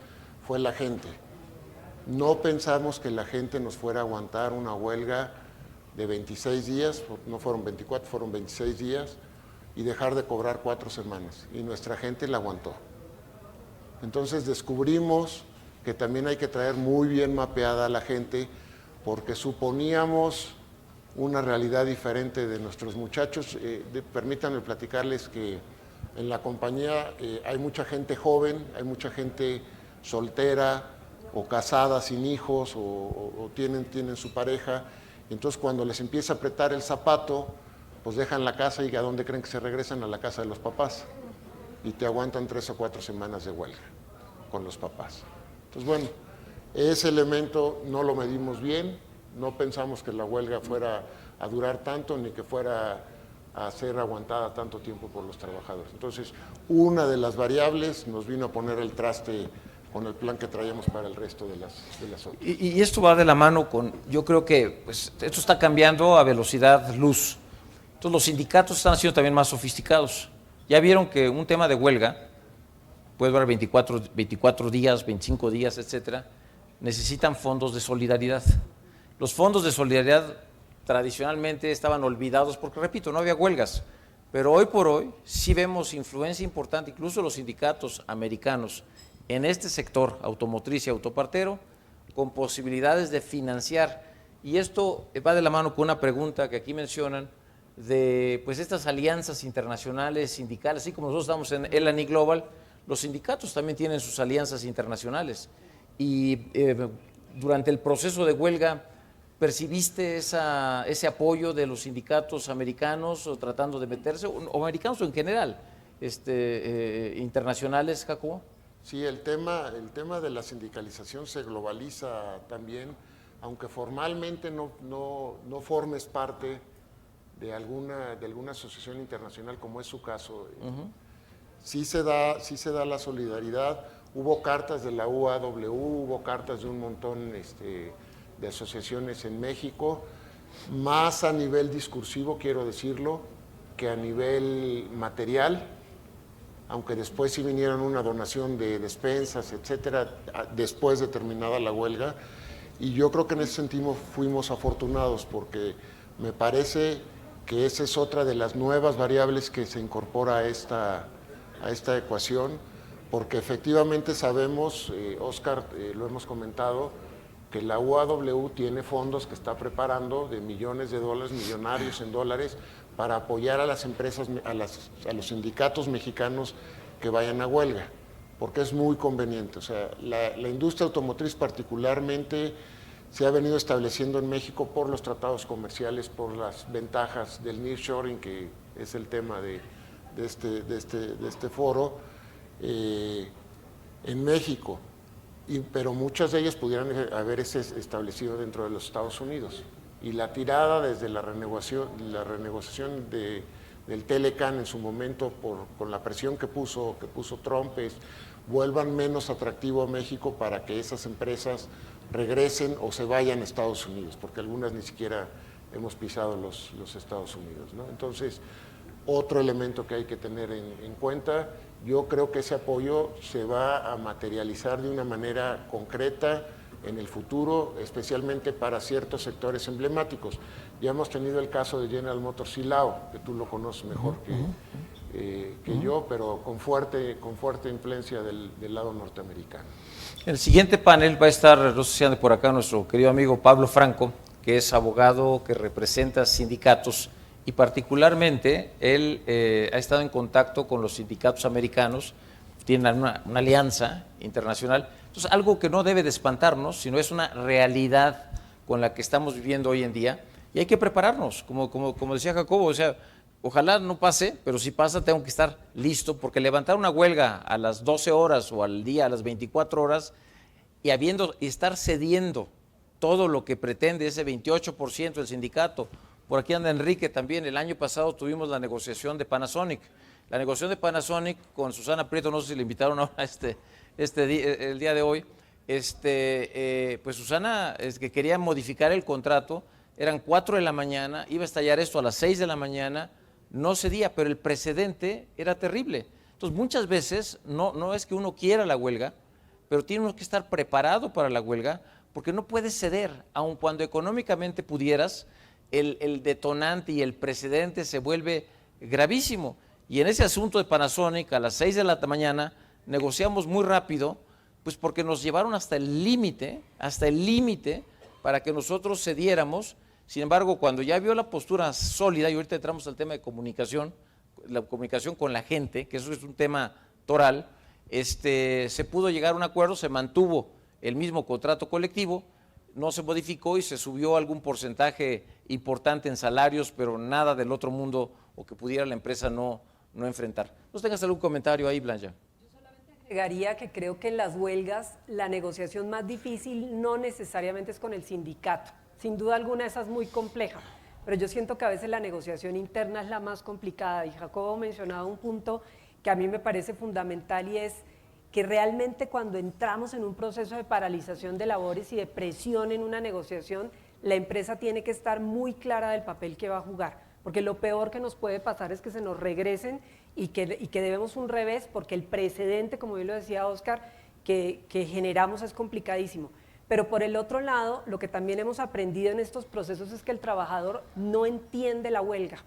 fue la gente. No pensamos que la gente nos fuera a aguantar una huelga de 26 días, no fueron 24, fueron 26 días, y dejar de cobrar 4 semanas. Y nuestra gente la aguantó. Entonces descubrimos que también hay que traer muy bien mapeada a la gente, porque suponíamos una realidad diferente de nuestros muchachos. Permítanme platicarles que en la compañía hay mucha gente joven, hay mucha gente soltera o casada sin hijos o tienen su pareja. Entonces cuando les empieza a apretar el zapato, pues dejan la casa y ¿a dónde creen que se regresan? A la casa de los papás. Y te aguantan 3 o 4 semanas de huelga con los papás. Entonces, bueno, ese elemento no lo medimos bien, no pensamos que la huelga fuera a durar tanto ni que fuera a ser aguantada tanto tiempo por los trabajadores. Entonces, una de las variables nos vino a poner el traste con el plan que traíamos para el resto de las otras. Y esto va de la mano con, yo creo que pues, esto está cambiando a velocidad luz. Entonces los sindicatos están siendo también más sofisticados. Ya vieron que un tema de huelga puede durar 24 días, 25 días, etcétera. Necesitan fondos de solidaridad. Los fondos de solidaridad tradicionalmente estaban olvidados porque, repito, no había huelgas. Pero hoy por hoy sí vemos influencia importante, incluso los sindicatos americanos, en este sector automotriz y autopartero, con posibilidades de financiar. Y esto va de la mano con una pregunta que aquí mencionan, de pues estas alianzas internacionales sindicales, así como nosotros estamos en L&E Global, los sindicatos también tienen sus alianzas internacionales. Y durante el proceso de huelga, ¿percibiste ese apoyo de los sindicatos americanos o tratando de meterse, o americanos o en general, internacionales, Jacobo? Sí, el tema de la sindicalización se globaliza también, aunque formalmente no formes parte de alguna asociación internacional, como es su caso. Sí se da la solidaridad. Hubo cartas de la UAW, hubo cartas de un montón de asociaciones en México, más a nivel discursivo, quiero decirlo, que a nivel material, aunque después sí vinieron una donación de despensas, etcétera, después de terminada la huelga. Y yo creo que en ese sentido fuimos afortunados, porque me parece que esa es otra de las nuevas variables que se incorpora a esta ecuación, porque efectivamente sabemos, Oscar, lo hemos comentado, que la UAW tiene fondos que está preparando de millones de dólares, millonarios en dólares, para apoyar a las empresas, a los sindicatos mexicanos que vayan a huelga, porque es muy conveniente. O sea, la industria automotriz particularmente se ha venido estableciendo en México por los tratados comerciales, por las ventajas del nearshoring, que es el tema de este foro, en México. Pero muchas de ellas pudieran haberse establecido dentro de los Estados Unidos. Y la tirada desde la renegociación del Telecan en su momento, con la presión que puso Trump, es vuelvan menos atractivo a México para que esas empresas regresen o se vayan a Estados Unidos, porque algunas ni siquiera hemos pisado los Estados Unidos, ¿no? Entonces, otro elemento que hay que tener en cuenta, yo creo que ese apoyo se va a materializar de una manera concreta en el futuro, especialmente para ciertos sectores emblemáticos. Ya hemos tenido el caso de General Motors Silao, que tú lo conoces mejor que yo, pero con fuerte influencia del lado norteamericano. El siguiente panel va a estar, no sé si ande por acá, nuestro querido amigo Pablo Franco, que es abogado que representa sindicatos y particularmente él ha estado en contacto con los sindicatos americanos, tienen una alianza internacional. Entonces, algo que no debe de espantarnos, sino es una realidad con la que estamos viviendo hoy en día y hay que prepararnos, como decía Jacobo, o sea, ojalá no pase, pero si pasa tengo que estar listo, porque levantar una huelga a las 12 horas o al día a las 24 horas y estar cediendo todo lo que pretende ese 28% del sindicato. Por aquí anda Enrique también, el año pasado tuvimos la negociación de Panasonic. La negociación de Panasonic con Susana Prieto, no sé si le invitaron ahora el día de hoy, pues Susana que quería modificar el contrato, eran 4 de la mañana, iba a estallar esto a las 6 de la mañana, no cedía, pero el precedente era terrible. Entonces muchas veces no es que uno quiera la huelga, pero tiene uno que estar preparado para la huelga, porque no puedes ceder, aun cuando económicamente pudieras, el detonante y el precedente se vuelve gravísimo. Y en ese asunto de Panasonic, a las 6 de la mañana, negociamos muy rápido, pues porque nos llevaron hasta el límite para que nosotros cediéramos. Sin embargo, cuando ya vio la postura sólida, y ahorita entramos al tema de comunicación, la comunicación con la gente, que eso es un tema toral, se pudo llegar a un acuerdo, se mantuvo el mismo contrato colectivo, no se modificó y se subió algún porcentaje importante en salarios, pero nada del otro mundo o que pudiera la empresa no enfrentar. ¿No tengas algún comentario ahí, Blanca? Yo solamente agregaría que creo que en las huelgas la negociación más difícil no necesariamente es con el sindicato. Sin duda alguna esa es muy compleja, pero yo siento que a veces la negociación interna es la más complicada y Jacobo mencionaba un punto que a mí me parece fundamental y es que realmente cuando entramos en un proceso de paralización de labores y de presión en una negociación, la empresa tiene que estar muy clara del papel que va a jugar, porque lo peor que nos puede pasar es que se nos regresen y que debemos un revés, porque el precedente, como bien lo decía Oscar, que generamos es complicadísimo. Pero por el otro lado, lo que también hemos aprendido en estos procesos es que el trabajador no entiende la huelga,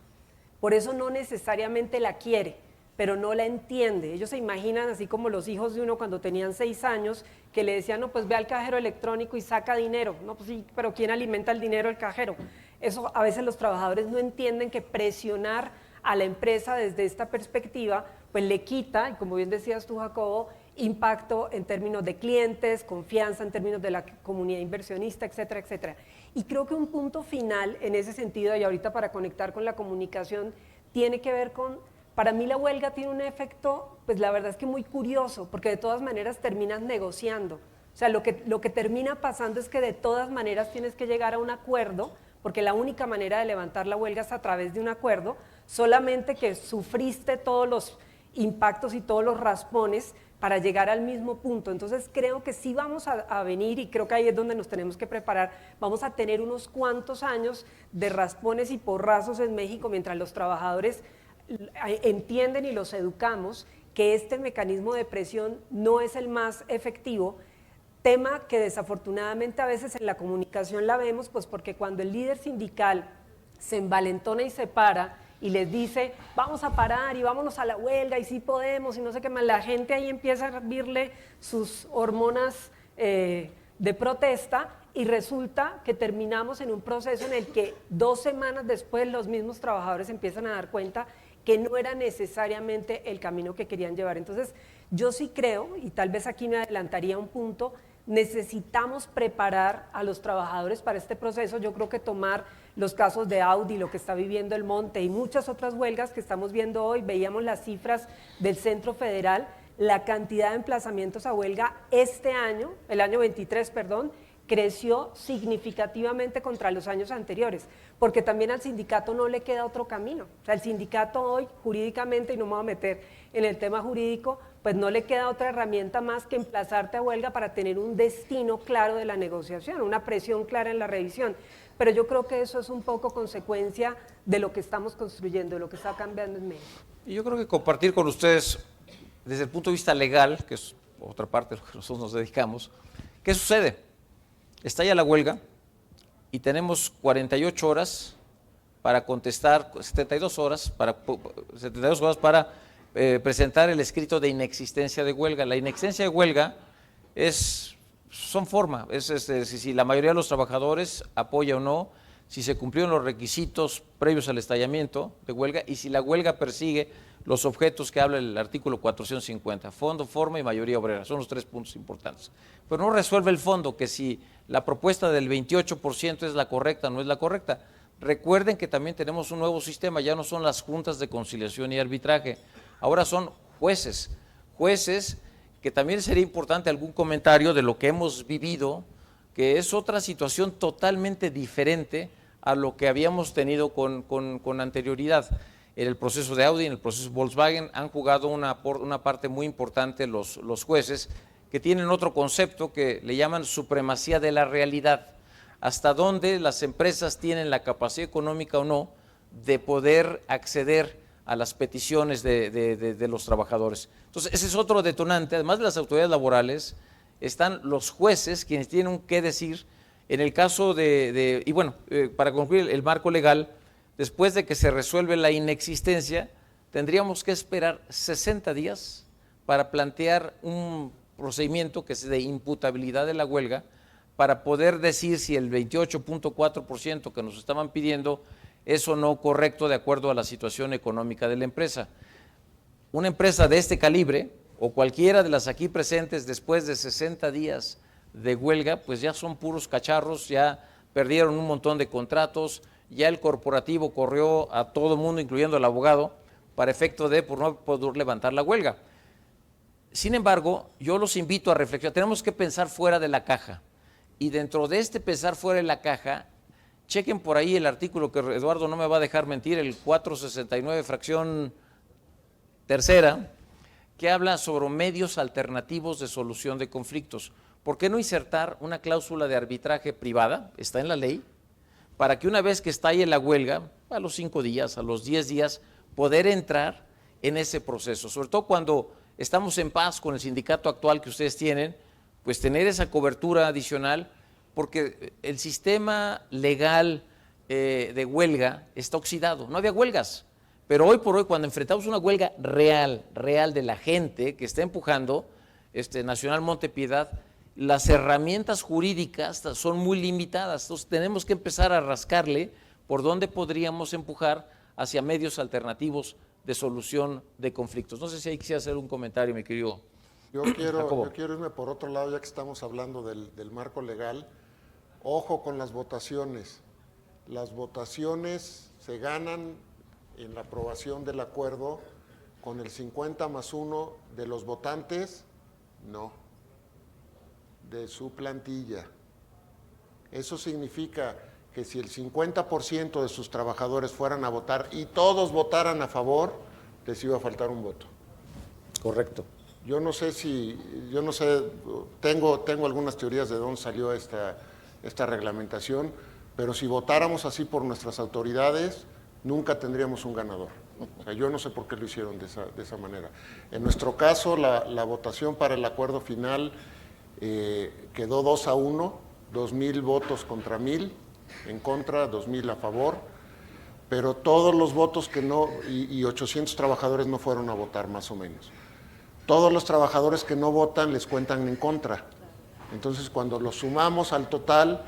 por eso no necesariamente la quiere, pero no la entiende. Ellos se imaginan así como los hijos de uno cuando tenían 6 años, que le decían, no, pues ve al cajero electrónico y saca dinero. No, pues sí, pero ¿quién alimenta el dinero? El cajero. Eso a veces los trabajadores no entienden que presionar a la empresa desde esta perspectiva, pues le quita, y como bien decías tú, Jacobo, impacto en términos de clientes, confianza en términos de la comunidad inversionista, etcétera, etcétera. Y creo que un punto final en ese sentido, y ahorita para conectar con la comunicación, tiene que ver con, para mí la huelga tiene un efecto, pues la verdad es que muy curioso, porque de todas maneras terminas negociando. O sea, lo que termina pasando es que de todas maneras tienes que llegar a un acuerdo, porque la única manera de levantar la huelga es a través de un acuerdo, solamente que sufriste todos los impactos y todos los raspones para llegar al mismo punto. Entonces creo que sí vamos a venir, y creo que ahí es donde nos tenemos que preparar, vamos a tener unos cuantos años de raspones y porrazos en México mientras los trabajadores entienden y los educamos que este mecanismo de presión no es el más efectivo, tema que desafortunadamente a veces en la comunicación la vemos, pues porque cuando el líder sindical se envalentona y se para y les dice, vamos a parar y vámonos a la huelga y sí podemos y no sé qué más, la gente ahí empieza a hervirle sus hormonas de protesta y resulta que terminamos en un proceso en el que 2 semanas después los mismos trabajadores empiezan a dar cuenta que no era necesariamente el camino que querían llevar. Entonces, yo sí creo, y tal vez aquí me adelantaría un punto, necesitamos preparar a los trabajadores para este proceso. Yo creo que tomar los casos de Audi, lo que está viviendo el Monte y muchas otras huelgas que estamos viendo hoy, veíamos las cifras del Centro Federal, la cantidad de emplazamientos a huelga este año, el año 23, perdón, creció significativamente contra los años anteriores, porque también al sindicato no le queda otro camino. O sea, el sindicato hoy, jurídicamente, y no me voy a meter en el tema jurídico, pues no le queda otra herramienta más que emplazarte a huelga para tener un destino claro de la negociación, una presión clara en la revisión. Pero yo creo que eso es un poco consecuencia de lo que estamos construyendo, de lo que está cambiando en México. Y yo creo que compartir con ustedes, desde el punto de vista legal, que es otra parte de lo que nosotros nos dedicamos, ¿qué sucede? estalla la huelga y tenemos 48 horas para contestar, 72 horas para presentar el escrito de inexistencia de huelga. La inexistencia de huelga son forma, si la mayoría de los trabajadores apoya o no, si se cumplieron los requisitos previos al estallamiento de huelga y si la huelga persigue los objetos que habla el artículo 450, fondo, forma y mayoría obrera, son los 3 puntos importantes. Pero no resuelve el fondo, que si la propuesta del 28% es la correcta o no es la correcta. Recuerden que también tenemos un nuevo sistema, ya no son las juntas de conciliación y arbitraje, ahora son jueces que también sería importante algún comentario de lo que hemos vivido, que es otra situación totalmente diferente a lo que habíamos tenido con anterioridad. En el proceso de Audi, en el proceso Volkswagen, han jugado una parte muy importante los jueces, que tienen otro concepto que le llaman supremacía de la realidad, hasta dónde las empresas tienen la capacidad económica o no de poder acceder a las peticiones de los trabajadores. Entonces, ese es otro detonante. Además de las autoridades laborales, están los jueces, quienes tienen que decir, en el caso y bueno, para concluir el marco legal, después de que se resuelve la inexistencia, tendríamos que esperar 60 días para plantear un procedimiento que es de imputabilidad de la huelga, para poder decir si el 28.4% que nos estaban pidiendo es o no correcto de acuerdo a la situación económica de la empresa. Una empresa de este calibre, o cualquiera de las aquí presentes, después de 60 días de huelga, pues ya son puros cacharros, ya perdieron un montón de contratos, ya el corporativo corrió a todo el mundo, incluyendo al abogado, para efecto de por no poder levantar la huelga. Sin embargo, yo los invito a reflexionar, tenemos que pensar fuera de la caja, y dentro de este pensar fuera de la caja, chequen por ahí el artículo que Eduardo no me va a dejar mentir, el 469, fracción tercera, que habla sobre medios alternativos de solución de conflictos. ¿Por qué no insertar una cláusula de arbitraje privada? Está en la ley, para que una vez que estalle la huelga, a los 5 días, a los 10 días, poder entrar en ese proceso. Sobre todo cuando estamos en paz con el sindicato actual que ustedes tienen, pues tener esa cobertura adicional, porque el sistema legal de huelga está oxidado. No había huelgas, pero hoy por hoy, cuando enfrentamos una huelga real de la gente que está empujando, Nacional Montepiedad, las herramientas jurídicas son muy limitadas. Entonces tenemos que empezar a rascarle por dónde podríamos empujar hacia medios alternativos de solución de conflictos. No sé si ahí quisiera hacer un comentario, mi querido Jacobo. Yo quiero irme por otro lado, ya que estamos hablando del marco legal. Ojo con las votaciones. Las votaciones se ganan en la aprobación del acuerdo con el 50+1 de los votantes, no, de su plantilla. Eso significa que si el 50% de sus trabajadores fueran a votar y todos votaran a favor, les iba a faltar un voto. Correcto. Yo no sé, tengo algunas teorías de dónde salió esta reglamentación, pero si votáramos así por nuestras autoridades, nunca tendríamos un ganador. O sea, yo no sé por qué lo hicieron de esa manera. En nuestro caso, la votación para el acuerdo final quedó 2-1, 2,000 votos contra 1,000, en contra, 2,000 a favor, pero todos los votos que no, y 800 trabajadores no fueron a votar, más o menos. Todos los trabajadores que no votan les cuentan en contra. Entonces, cuando lo sumamos al total,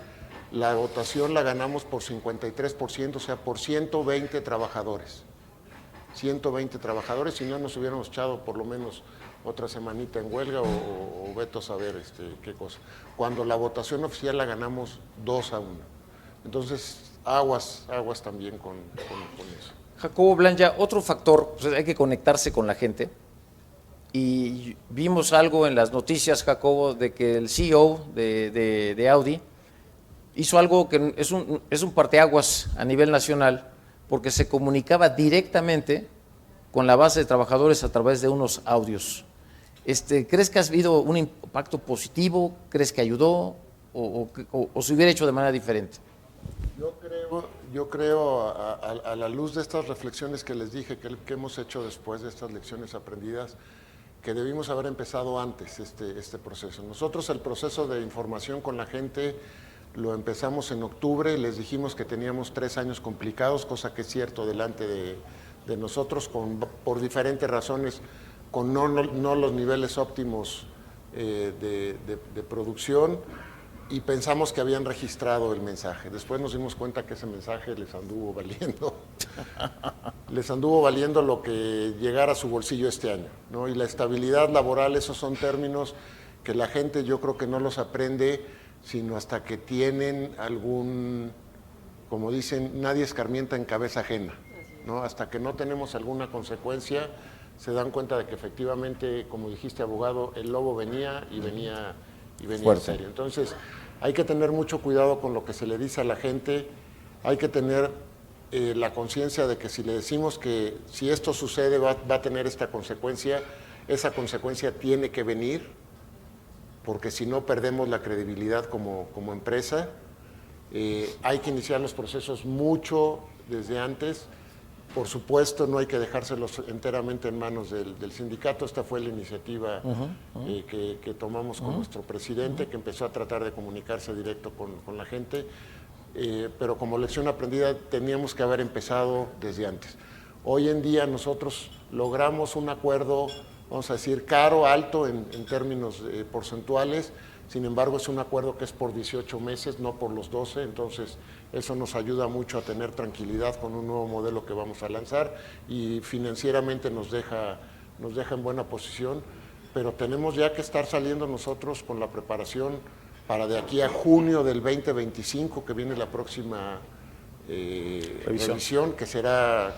la votación la ganamos por 53%, o sea, por 120 trabajadores. 120 trabajadores, si no nos hubiéramos echado por lo menos otra semanita en huelga o veto a saber qué cosa. Cuando la votación oficial la ganamos 2-1. Entonces, aguas también con eso. Jacobo Blanja, otro factor, pues hay que conectarse con la gente. Y vimos algo en las noticias, Jacobo, de que el CEO de Audi hizo algo que es un parteaguas a nivel nacional, porque se comunicaba directamente con la base de trabajadores a través de unos audios. ¿Crees que ha habido un impacto positivo? ¿Crees que ayudó? ¿O se hubiera hecho de manera diferente? Yo creo a la luz de estas reflexiones que les dije, que hemos hecho después de estas lecciones aprendidas, que debimos haber empezado antes este proceso. Nosotros el proceso de información con la gente lo empezamos en octubre, les dijimos que teníamos 3 años complicados, cosa que es cierto delante de nosotros, por diferentes razones, con no los niveles óptimos de producción, y pensamos que habían registrado el mensaje. Después nos dimos cuenta que ese mensaje les anduvo valiendo. Les anduvo valiendo lo que llegara a su bolsillo este año, ¿no? Y la estabilidad laboral, esos son términos que la gente yo creo que no los aprende, sino hasta que tienen algún, como dicen, nadie escarmienta en cabeza ajena, ¿no? Hasta que no tenemos alguna consecuencia, se dan cuenta de que efectivamente, como dijiste, abogado, el lobo venía en serio. Entonces, hay que tener mucho cuidado con lo que se le dice a la gente, hay que tener la conciencia de que si le decimos que si esto sucede va a tener esta consecuencia, esa consecuencia tiene que venir, porque si no perdemos la credibilidad como empresa. Hay que iniciar los procesos mucho desde antes. Por supuesto, no hay que dejárselos enteramente en manos del sindicato. Esta fue la iniciativa que tomamos con nuestro presidente, que empezó a tratar de comunicarse directo con la gente, pero como lección aprendida teníamos que haber empezado desde antes. Hoy en día nosotros logramos un acuerdo, vamos a decir, caro, alto en términos porcentuales. Sin embargo, es un acuerdo que es por 18 meses, no por los 12, entonces eso nos ayuda mucho a tener tranquilidad con un nuevo modelo que vamos a lanzar, y financieramente nos deja en buena posición, pero tenemos ya que estar saliendo nosotros con la preparación para de aquí a junio del 2025, que viene la próxima revisión, que será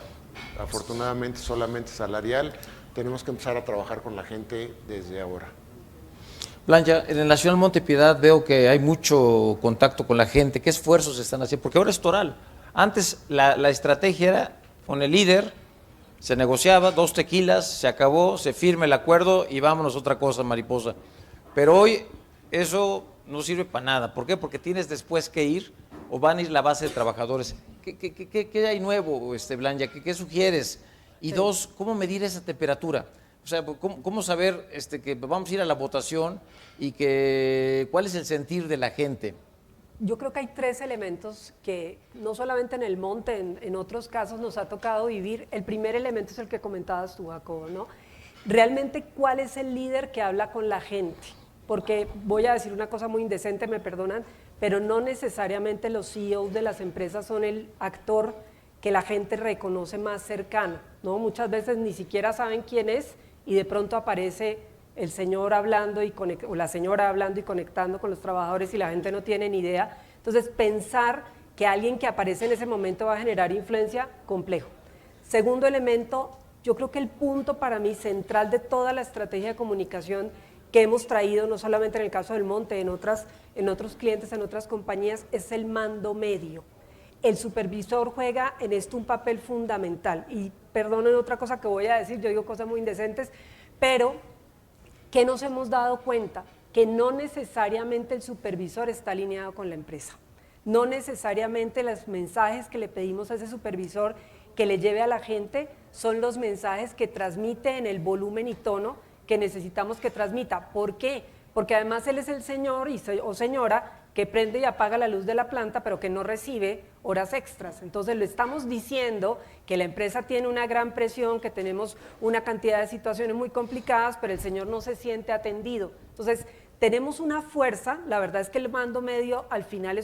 afortunadamente solamente salarial. Tenemos que empezar a trabajar con la gente desde ahora. Blanca, en el Nacional Montepiedad veo que hay mucho contacto con la gente. ¿Qué esfuerzos están haciendo? Porque ahora es toral. Antes la estrategia era con el líder, se negociaba, 2 tequilas, se acabó, se firma el acuerdo y vámonos a otra cosa, mariposa. Pero hoy eso no sirve para nada. ¿Por qué? Porque tienes después que ir, o van a ir la base de trabajadores. ¿Qué hay nuevo, Blanca? ¿Qué sugieres? Y 2, ¿cómo medir esa temperatura? O sea, ¿cómo saber que vamos a ir a la votación y cuál es el sentir de la gente? Yo creo que hay 3 elementos que no solamente en el monte, en otros casos nos ha tocado vivir. El primer elemento es el que comentabas tú, Jacobo, ¿no? Realmente, ¿cuál es el líder que habla con la gente? Porque voy a decir una cosa muy indecente, me perdonan, pero no necesariamente los CEOs de las empresas son el actor que la gente reconoce más cercano, ¿no? Muchas veces ni siquiera saben quién es, y de pronto aparece el señor hablando o la señora hablando y conectando con los trabajadores y la gente no tiene ni idea. Entonces, pensar que alguien que aparece en ese momento va a generar influencia, complejo. Segundo elemento, yo creo que el punto para mí central de toda la estrategia de comunicación que hemos traído, no solamente en el caso del Monte, en otros clientes, en otras compañías, es el mando medio. El supervisor juega en esto un papel fundamental, y perdonen otra cosa que voy a decir, yo digo cosas muy indecentes, pero que nos hemos dado cuenta que no necesariamente el supervisor está alineado con la empresa, no necesariamente los mensajes que le pedimos a ese supervisor que le lleve a la gente son los mensajes que transmite en el volumen y tono que necesitamos que transmita. ¿Por qué? Porque además él es el señor o señora que prende y apaga la luz de la planta, pero que no recibe horas extras. Entonces le estamos diciendo que la empresa tiene una gran presión, que tenemos una cantidad de situaciones muy complicadas, pero el señor no se siente atendido. Entonces tenemos una fuerza, la verdad es que el mando medio al final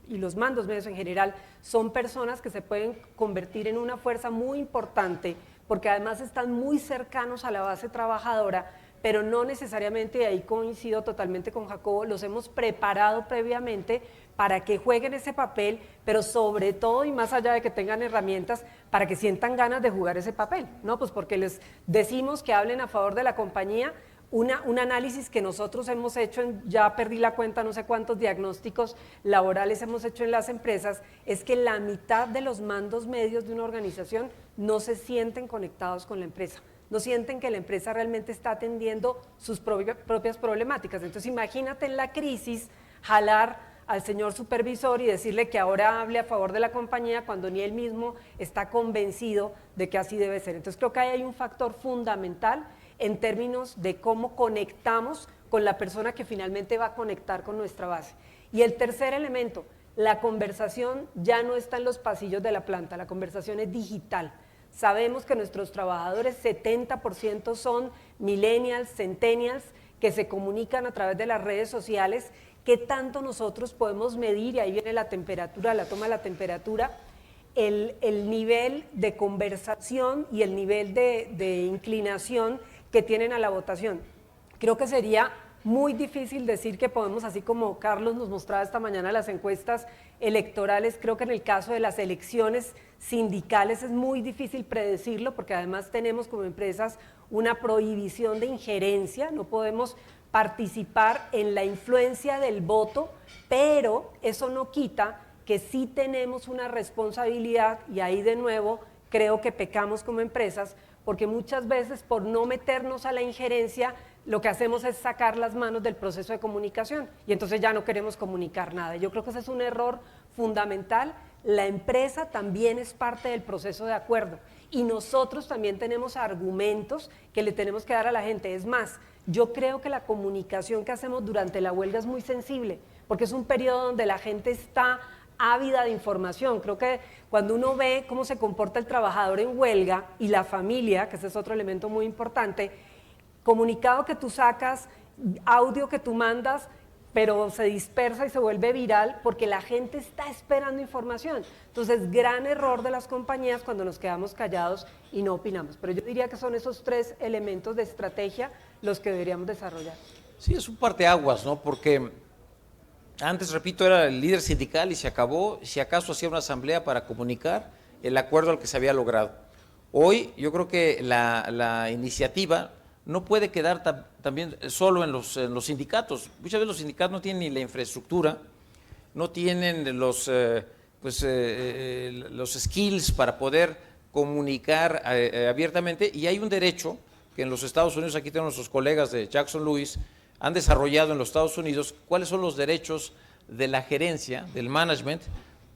y los mandos medios en general, son personas que se pueden convertir en una fuerza muy importante, porque además están muy cercanos a la base trabajadora, pero no necesariamente, y ahí coincido totalmente con Jacobo, los hemos preparado previamente para que jueguen ese papel, pero sobre todo y más allá de que tengan herramientas, para que sientan ganas de jugar ese papel, ¿no? Pues porque les decimos que hablen a favor de la compañía. Un análisis que nosotros hemos hecho, ya perdí la cuenta, no sé cuántos diagnósticos laborales hemos hecho en las empresas, es que la mitad de los mandos medios de una organización no se sienten conectados con la empresa, no sienten que la empresa realmente está atendiendo sus propias problemáticas. Entonces imagínate en la crisis jalar al señor supervisor y decirle que ahora hable a favor de la compañía cuando ni él mismo está convencido de que así debe ser. Entonces creo que ahí hay un factor fundamental. en términos de cómo conectamos con la persona que finalmente va a conectar con nuestra base. Y el tercer elemento, la conversación ya no está en los pasillos de la planta, la conversación es digital. Sabemos que nuestros trabajadores, 70% son millennials, centennials, que se comunican a través de las redes sociales. ¿Qué tanto nosotros podemos medir? Y ahí viene la temperatura, la toma de la temperatura, el nivel de conversación y el nivel de inclinación que tienen a la votación. Creo que sería muy difícil decir que podemos, así como Carlos nos mostraba esta mañana las encuestas electorales, creo que en el caso de las elecciones sindicales es muy difícil predecirlo, porque además tenemos como empresas una prohibición de injerencia, no podemos participar en la influencia del voto, pero eso no quita que sí tenemos una responsabilidad, y ahí de nuevo creo que pecamos como empresas, porque muchas veces por no meternos a la injerencia, lo que hacemos es sacar las manos del proceso de comunicación y entonces ya no queremos comunicar nada. Yo creo que ese es un error fundamental. La empresa también es parte del proceso de acuerdo y nosotros también tenemos argumentos que le tenemos que dar a la gente. Es más, yo creo que la comunicación que hacemos durante la huelga es muy sensible, porque es un periodo donde la gente está ávida de información. Creo que cuando uno ve cómo se comporta el trabajador en huelga y la familia, que ese es otro elemento muy importante, comunicado que tú sacas, audio que tú mandas, pero se dispersa y se vuelve viral porque la gente está esperando información. Entonces, gran error de las compañías cuando nos quedamos callados y no opinamos. Pero yo diría que son esos tres elementos de estrategia los que deberíamos desarrollar. Sí, es un parteaguas, ¿no? Porque antes, repito, era el líder sindical y se acabó, si acaso hacía una asamblea para comunicar el acuerdo al que se había logrado. Hoy yo creo que la iniciativa no puede quedar también solo en los sindicatos. Muchas veces los sindicatos no tienen ni la infraestructura, no tienen los skills para poder comunicar abiertamente, y hay un derecho que en los Estados Unidos, aquí tenemos nuestros colegas de Jackson Lewis, han desarrollado en los Estados Unidos cuáles son los derechos de la gerencia, del management,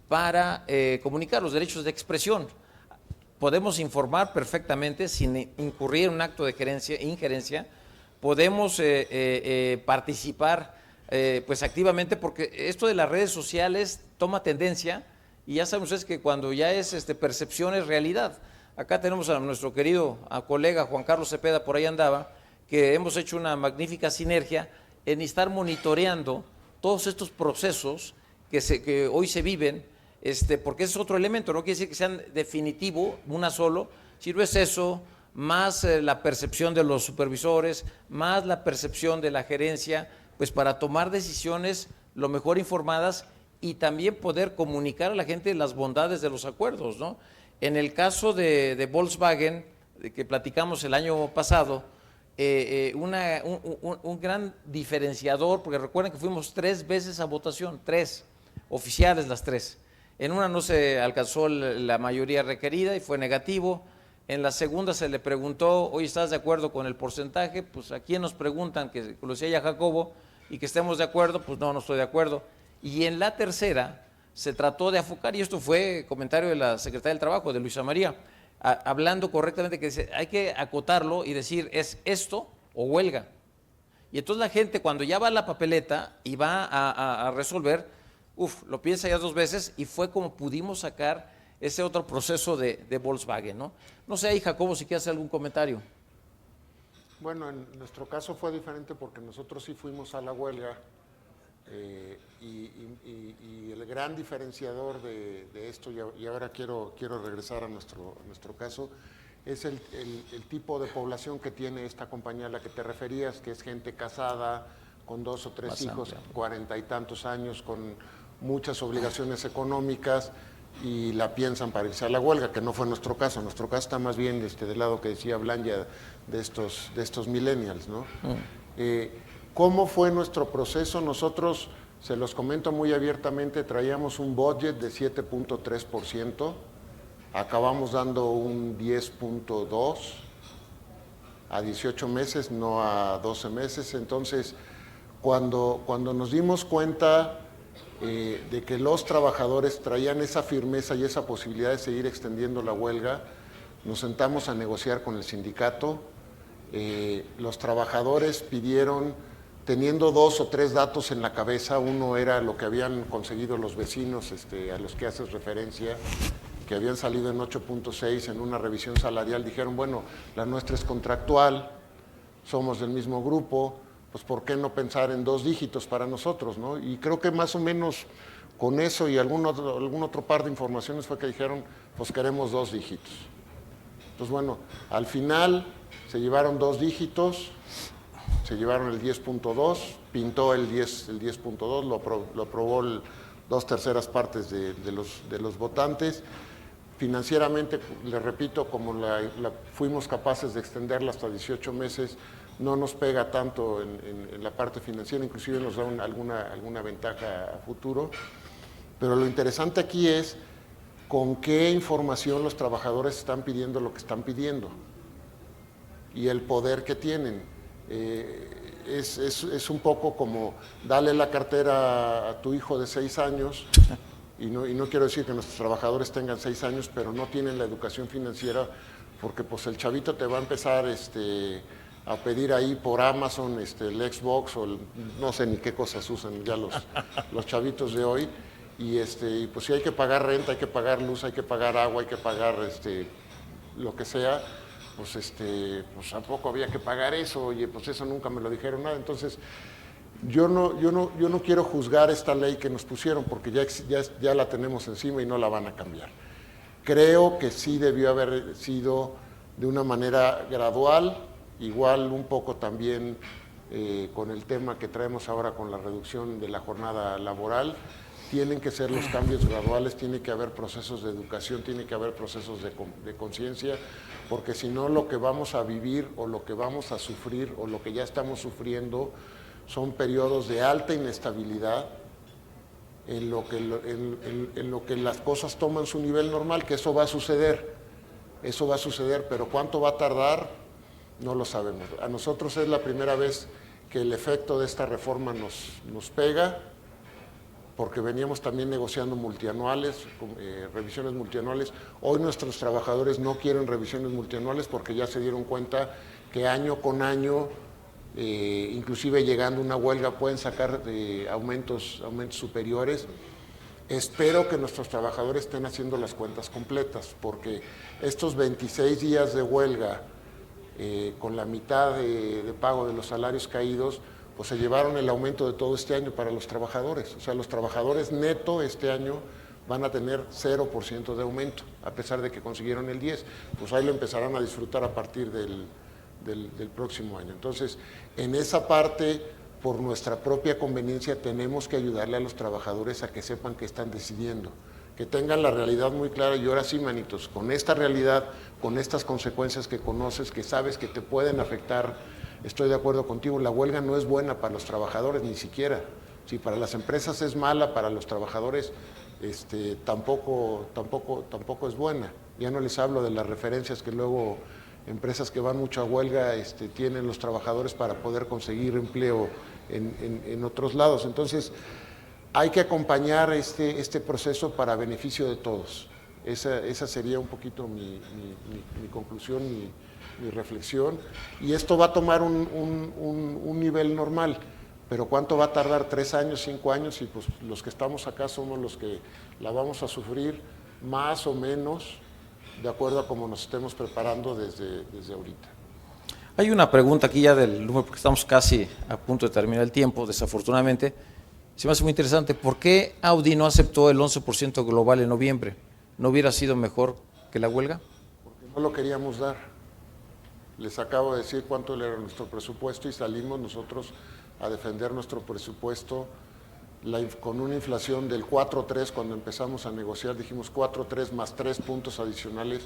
para comunicar, los derechos de expresión. Podemos informar perfectamente sin incurrir en un acto de injerencia, podemos participar pues activamente, porque esto de las redes sociales toma tendencia y ya saben ustedes que cuando ya es percepción es realidad. Acá tenemos a nuestro querido colega Juan Carlos Cepeda, por ahí andaba, que hemos hecho una magnífica sinergia en estar monitoreando todos estos procesos que hoy se viven, porque ese es otro elemento, no quiere decir que sean definitivo, una solo, sino es eso, más la percepción de los supervisores, más la percepción de la gerencia, pues para tomar decisiones lo mejor informadas y también poder comunicar a la gente las bondades de los acuerdos, ¿no? En el caso de Volkswagen, de que platicamos el año pasado, un gran diferenciador, porque recuerden que fuimos 3 veces a votación, 3 oficiales las 3. En una no se alcanzó la mayoría requerida y fue negativo. En la segunda se le preguntó, oye, ¿estás de acuerdo con el porcentaje? Pues a quién nos preguntan, que lo decía ya Jacobo, y que estemos de acuerdo, pues no estoy de acuerdo. Y en la tercera se trató de enfocar, y esto fue comentario de la Secretaria del Trabajo, de Luisa María, hablando correctamente, que dice, hay que acotarlo y decir, ¿es esto o huelga? Y entonces la gente cuando ya va a la papeleta y va a resolver, lo piensa ya 2 veces, y fue como pudimos sacar ese otro proceso de Volkswagen, ¿no? No sé ahí, Jacobo, si quieres hacer algún comentario. Bueno, en nuestro caso fue diferente porque nosotros sí fuimos a la huelga y el gran diferenciador de esto, y ahora quiero regresar a nuestro caso, es el tipo de población que tiene esta compañía a la que te referías, que es gente casada, con 2 o 3 hijos, 40 y tantos años, con muchas obligaciones económicas y la piensan para irse a la huelga, que no fue nuestro caso. Nuestro caso está más bien del lado que decía Blanya, de estos millennials, ¿no? ¿Cómo fue nuestro proceso? Nosotros, se los comento muy abiertamente, traíamos un budget de 7.3%, acabamos dando un 10.2% a 18 meses, no a 12 meses. Entonces, cuando nos dimos cuenta de que los trabajadores traían esa firmeza y esa posibilidad de seguir extendiendo la huelga, nos sentamos a negociar con el sindicato. Los trabajadores pidieron, teniendo 2 o 3 datos en la cabeza, uno era lo que habían conseguido los vecinos a los que haces referencia, que habían salido en 8.6 en una revisión salarial, dijeron, bueno, la nuestra es contractual, somos del mismo grupo, pues ¿por qué no pensar en 2 dígitos para nosotros, ¿no? Y creo que más o menos con eso y algún otro par de informaciones fue que dijeron, pues queremos 2 dígitos. Entonces, bueno, al final se llevaron 2 dígitos, se llevaron el 10.2, pintó el 10.2, lo aprobó 2/3 partes de los votantes. Financieramente, les repito, como fuimos capaces de extenderla hasta 18 meses, no nos pega tanto en la parte financiera, inclusive nos da alguna ventaja a futuro. Pero lo interesante aquí es con qué información los trabajadores están pidiendo lo que están pidiendo y el poder que tienen. Es un poco como darle la cartera a tu hijo de 6 años, y no quiero decir que nuestros trabajadores tengan 6 años, pero no tienen la educación financiera, porque pues el chavito te va a empezar a pedir ahí por Amazon el Xbox o no sé ni qué cosas usan ya los chavitos de hoy, y pues si hay que pagar renta, hay que pagar luz, hay que pagar agua, hay que pagar lo que sea, pues tampoco había que pagar eso, oye, pues eso nunca me lo dijeron nada. Entonces yo no quiero juzgar esta ley que nos pusieron, porque ya la tenemos encima y no la van a cambiar. Creo que sí debió haber sido de una manera gradual, igual un poco también con el tema que traemos ahora con la reducción de la jornada laboral. Tienen que ser los cambios graduales, tiene que haber procesos de educación, tiene que haber procesos de conciencia, porque si no lo que vamos a vivir o lo que vamos a sufrir o lo que ya estamos sufriendo son periodos de alta inestabilidad en lo que las cosas toman su nivel normal, que eso va a suceder, pero ¿cuánto va a tardar? No lo sabemos. A nosotros es la primera vez que el efecto de esta reforma nos pega, porque veníamos también negociando multianuales, revisiones multianuales. Hoy nuestros trabajadores no quieren revisiones multianuales porque ya se dieron cuenta que año con año, inclusive llegando a una huelga, pueden sacar aumentos superiores. Espero que nuestros trabajadores estén haciendo las cuentas completas, porque estos 26 días de huelga, con la mitad de pago de los salarios caídos, pues se llevaron el aumento de todo este año para los trabajadores. O sea, los trabajadores neto este año van a tener 0% de aumento, a pesar de que consiguieron el 10%. Pues ahí lo empezarán a disfrutar a partir del próximo año. Entonces, en esa parte, por nuestra propia conveniencia, tenemos que ayudarle a los trabajadores a que sepan que están decidiendo, que tengan la realidad muy clara. Y ahora sí, manitos, con esta realidad, con estas consecuencias que conoces, que sabes que te pueden afectar. Estoy de acuerdo contigo, la huelga no es buena para los trabajadores, ni siquiera. Si para las empresas es mala, para los trabajadores tampoco es buena. Ya no les hablo de las referencias que luego empresas que van mucho a huelga tienen los trabajadores para poder conseguir empleo en otros lados. Entonces, hay que acompañar este proceso para beneficio de todos. Esa sería un poquito mi conclusión, mi reflexión, y esto va a tomar un nivel normal, pero ¿cuánto va a tardar? 3 años, 5 años, y pues los que estamos acá somos los que la vamos a sufrir más o menos de acuerdo a cómo nos estemos preparando desde ahorita. Hay una pregunta aquí ya del número, porque estamos casi a punto de terminar el tiempo, desafortunadamente. Se me hace muy interesante, ¿por qué Audi no aceptó el 11% global en noviembre? ¿No hubiera sido mejor que la huelga? Porque no lo queríamos dar. Les acabo de decir cuánto era nuestro presupuesto y salimos nosotros a defender nuestro presupuesto con una inflación del 4.3. Cuando empezamos a negociar dijimos 4.3 más 3 puntos adicionales.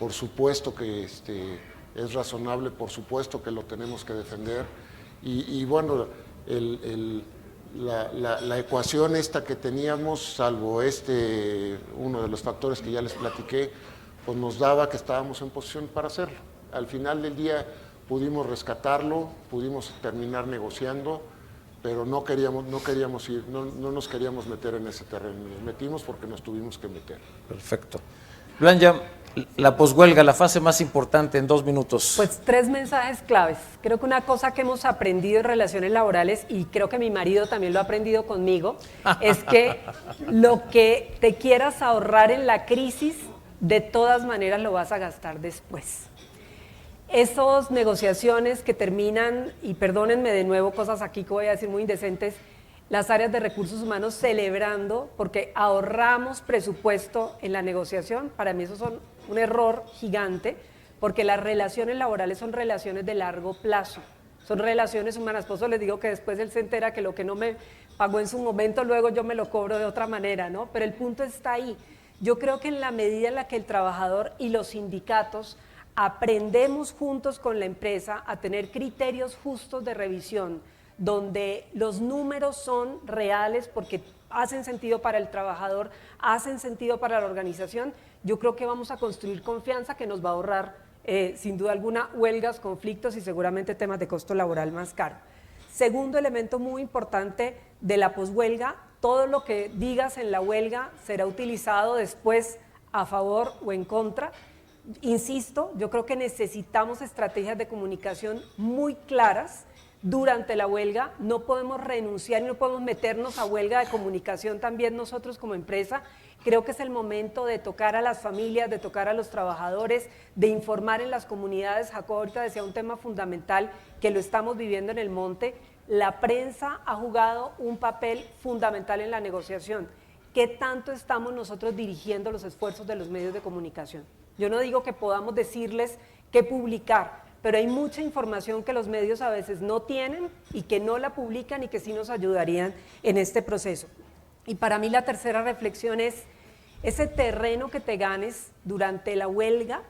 Por supuesto que es razonable, por supuesto que lo tenemos que defender. Y bueno, la ecuación esta que teníamos, salvo uno de los factores que ya les platiqué, pues nos daba que estábamos en posición para hacerlo. Al final del día pudimos rescatarlo, pudimos terminar negociando, pero no nos queríamos meter en ese terreno. Nos metimos porque nos tuvimos que meter. Perfecto. Blanca, La poshuelga, la fase más importante en 2 minutos. Pues 3 mensajes claves. Creo que una cosa que hemos aprendido en relaciones laborales, y creo que mi marido también lo ha aprendido conmigo, es que lo que te quieras ahorrar en la crisis, de todas maneras lo vas a gastar después. Esas negociaciones que terminan, y perdónenme de nuevo cosas aquí que voy a decir muy indecentes, las áreas de recursos humanos celebrando porque ahorramos presupuesto en la negociación, para mí eso son un error gigante, porque las relaciones laborales son relaciones de largo plazo, son relaciones humanas. Por eso les digo que después él se entera que lo que no me pagó en su momento, luego yo me lo cobro de otra manera, ¿no? Pero el punto está ahí. Yo creo que en la medida en la que el trabajador y los sindicatos aprendemos juntos con la empresa a tener criterios justos de revisión, donde los números son reales porque hacen sentido para el trabajador, hacen sentido para la organización, yo creo que vamos a construir confianza que nos va a ahorrar, sin duda alguna, huelgas, conflictos y seguramente temas de costo laboral más caro. Segundo elemento muy importante de la poshuelga, todo lo que digas en la huelga será utilizado después a favor o en contra. Insisto, yo creo que necesitamos estrategias de comunicación muy claras durante la huelga, no podemos renunciar y no podemos meternos a huelga de comunicación también nosotros como empresa. Creo que es el momento de tocar a las familias, de tocar a los trabajadores, de informar en las comunidades. Jacobo ahorita decía un tema fundamental que lo estamos viviendo en el monte. La prensa ha jugado un papel fundamental en la negociación. ¿Qué tanto estamos nosotros dirigiendo los esfuerzos de los medios de comunicación? Yo no digo que podamos decirles qué publicar, pero hay mucha información que los medios a veces no tienen y que no la publican y que sí nos ayudarían en este proceso. Y para mí la tercera reflexión es, ese terreno que te ganes durante la huelga,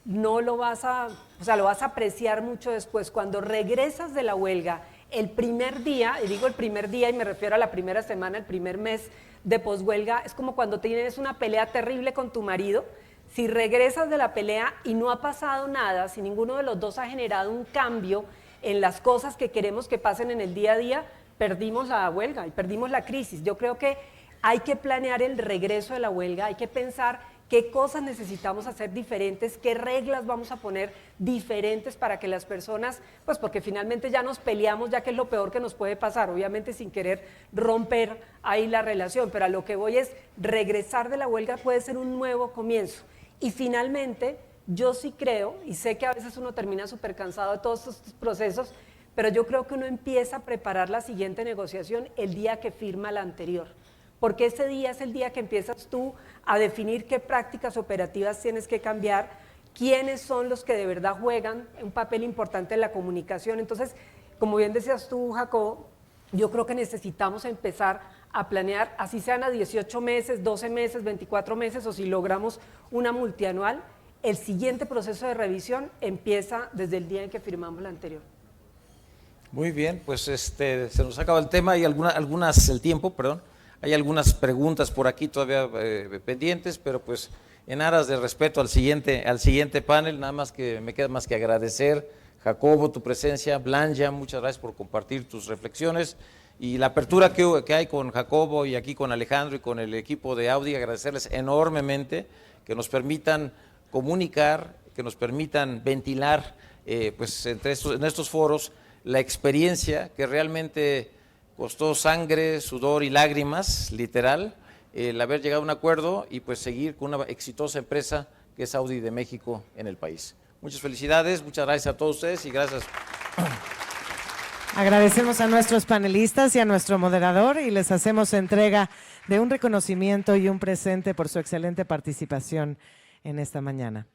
no lo vas a, lo vas a apreciar mucho después. Cuando regresas de la huelga, el primer día, y digo el primer día y me refiero a la primera semana, el primer mes de poshuelga, es como cuando tienes una pelea terrible con tu marido. Si regresas de la pelea y no ha pasado nada, si ninguno de los dos ha generado un cambio en las cosas que queremos que pasen en el día a día, perdimos la huelga y perdimos la crisis. Yo creo que hay que planear el regreso de la huelga, hay que pensar qué cosas necesitamos hacer diferentes, qué reglas vamos a poner diferentes para que las personas, pues porque finalmente ya nos peleamos, ya que es lo peor que nos puede pasar, obviamente sin querer romper ahí la relación, pero a lo que voy es, regresar de la huelga puede ser un nuevo comienzo. Y finalmente, yo sí creo, y sé que a veces uno termina súper cansado de todos estos procesos, pero yo creo que uno empieza a preparar la siguiente negociación el día que firma la anterior, porque ese día es el día que empiezas tú a definir qué prácticas operativas tienes que cambiar, quiénes son los que de verdad juegan un papel importante en la comunicación. Entonces, como bien decías tú, Jacobo, yo creo que necesitamos empezar a planear, así sean a 18 meses, 12 meses, 24 meses, o si logramos una multianual, el siguiente proceso de revisión empieza desde el día en que firmamos la anterior. Muy bien, pues se nos acaba el tema y el tiempo, perdón. Hay algunas preguntas por aquí todavía pendientes, pero pues en aras de respeto al siguiente panel, nada más que me queda más que agradecer, Jacobo, tu presencia, Blanca, muchas gracias por compartir tus reflexiones y la apertura que hay con Jacobo y aquí con Alejandro y con el equipo de Audi, agradecerles enormemente que nos permitan comunicar, que nos permitan ventilar pues en estos foros la experiencia que realmente costó sangre, sudor y lágrimas, literal, el haber llegado a un acuerdo y pues seguir con una exitosa empresa que es Audi de México en el país. Muchas felicidades, muchas gracias a todos ustedes y gracias. Agradecemos a nuestros panelistas y a nuestro moderador y les hacemos entrega de un reconocimiento y un presente por su excelente participación en esta mañana.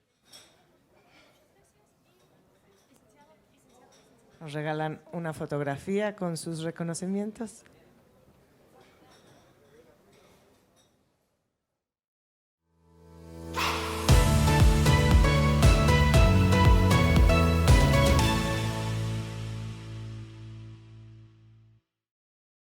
Nos regalan una fotografía con sus reconocimientos.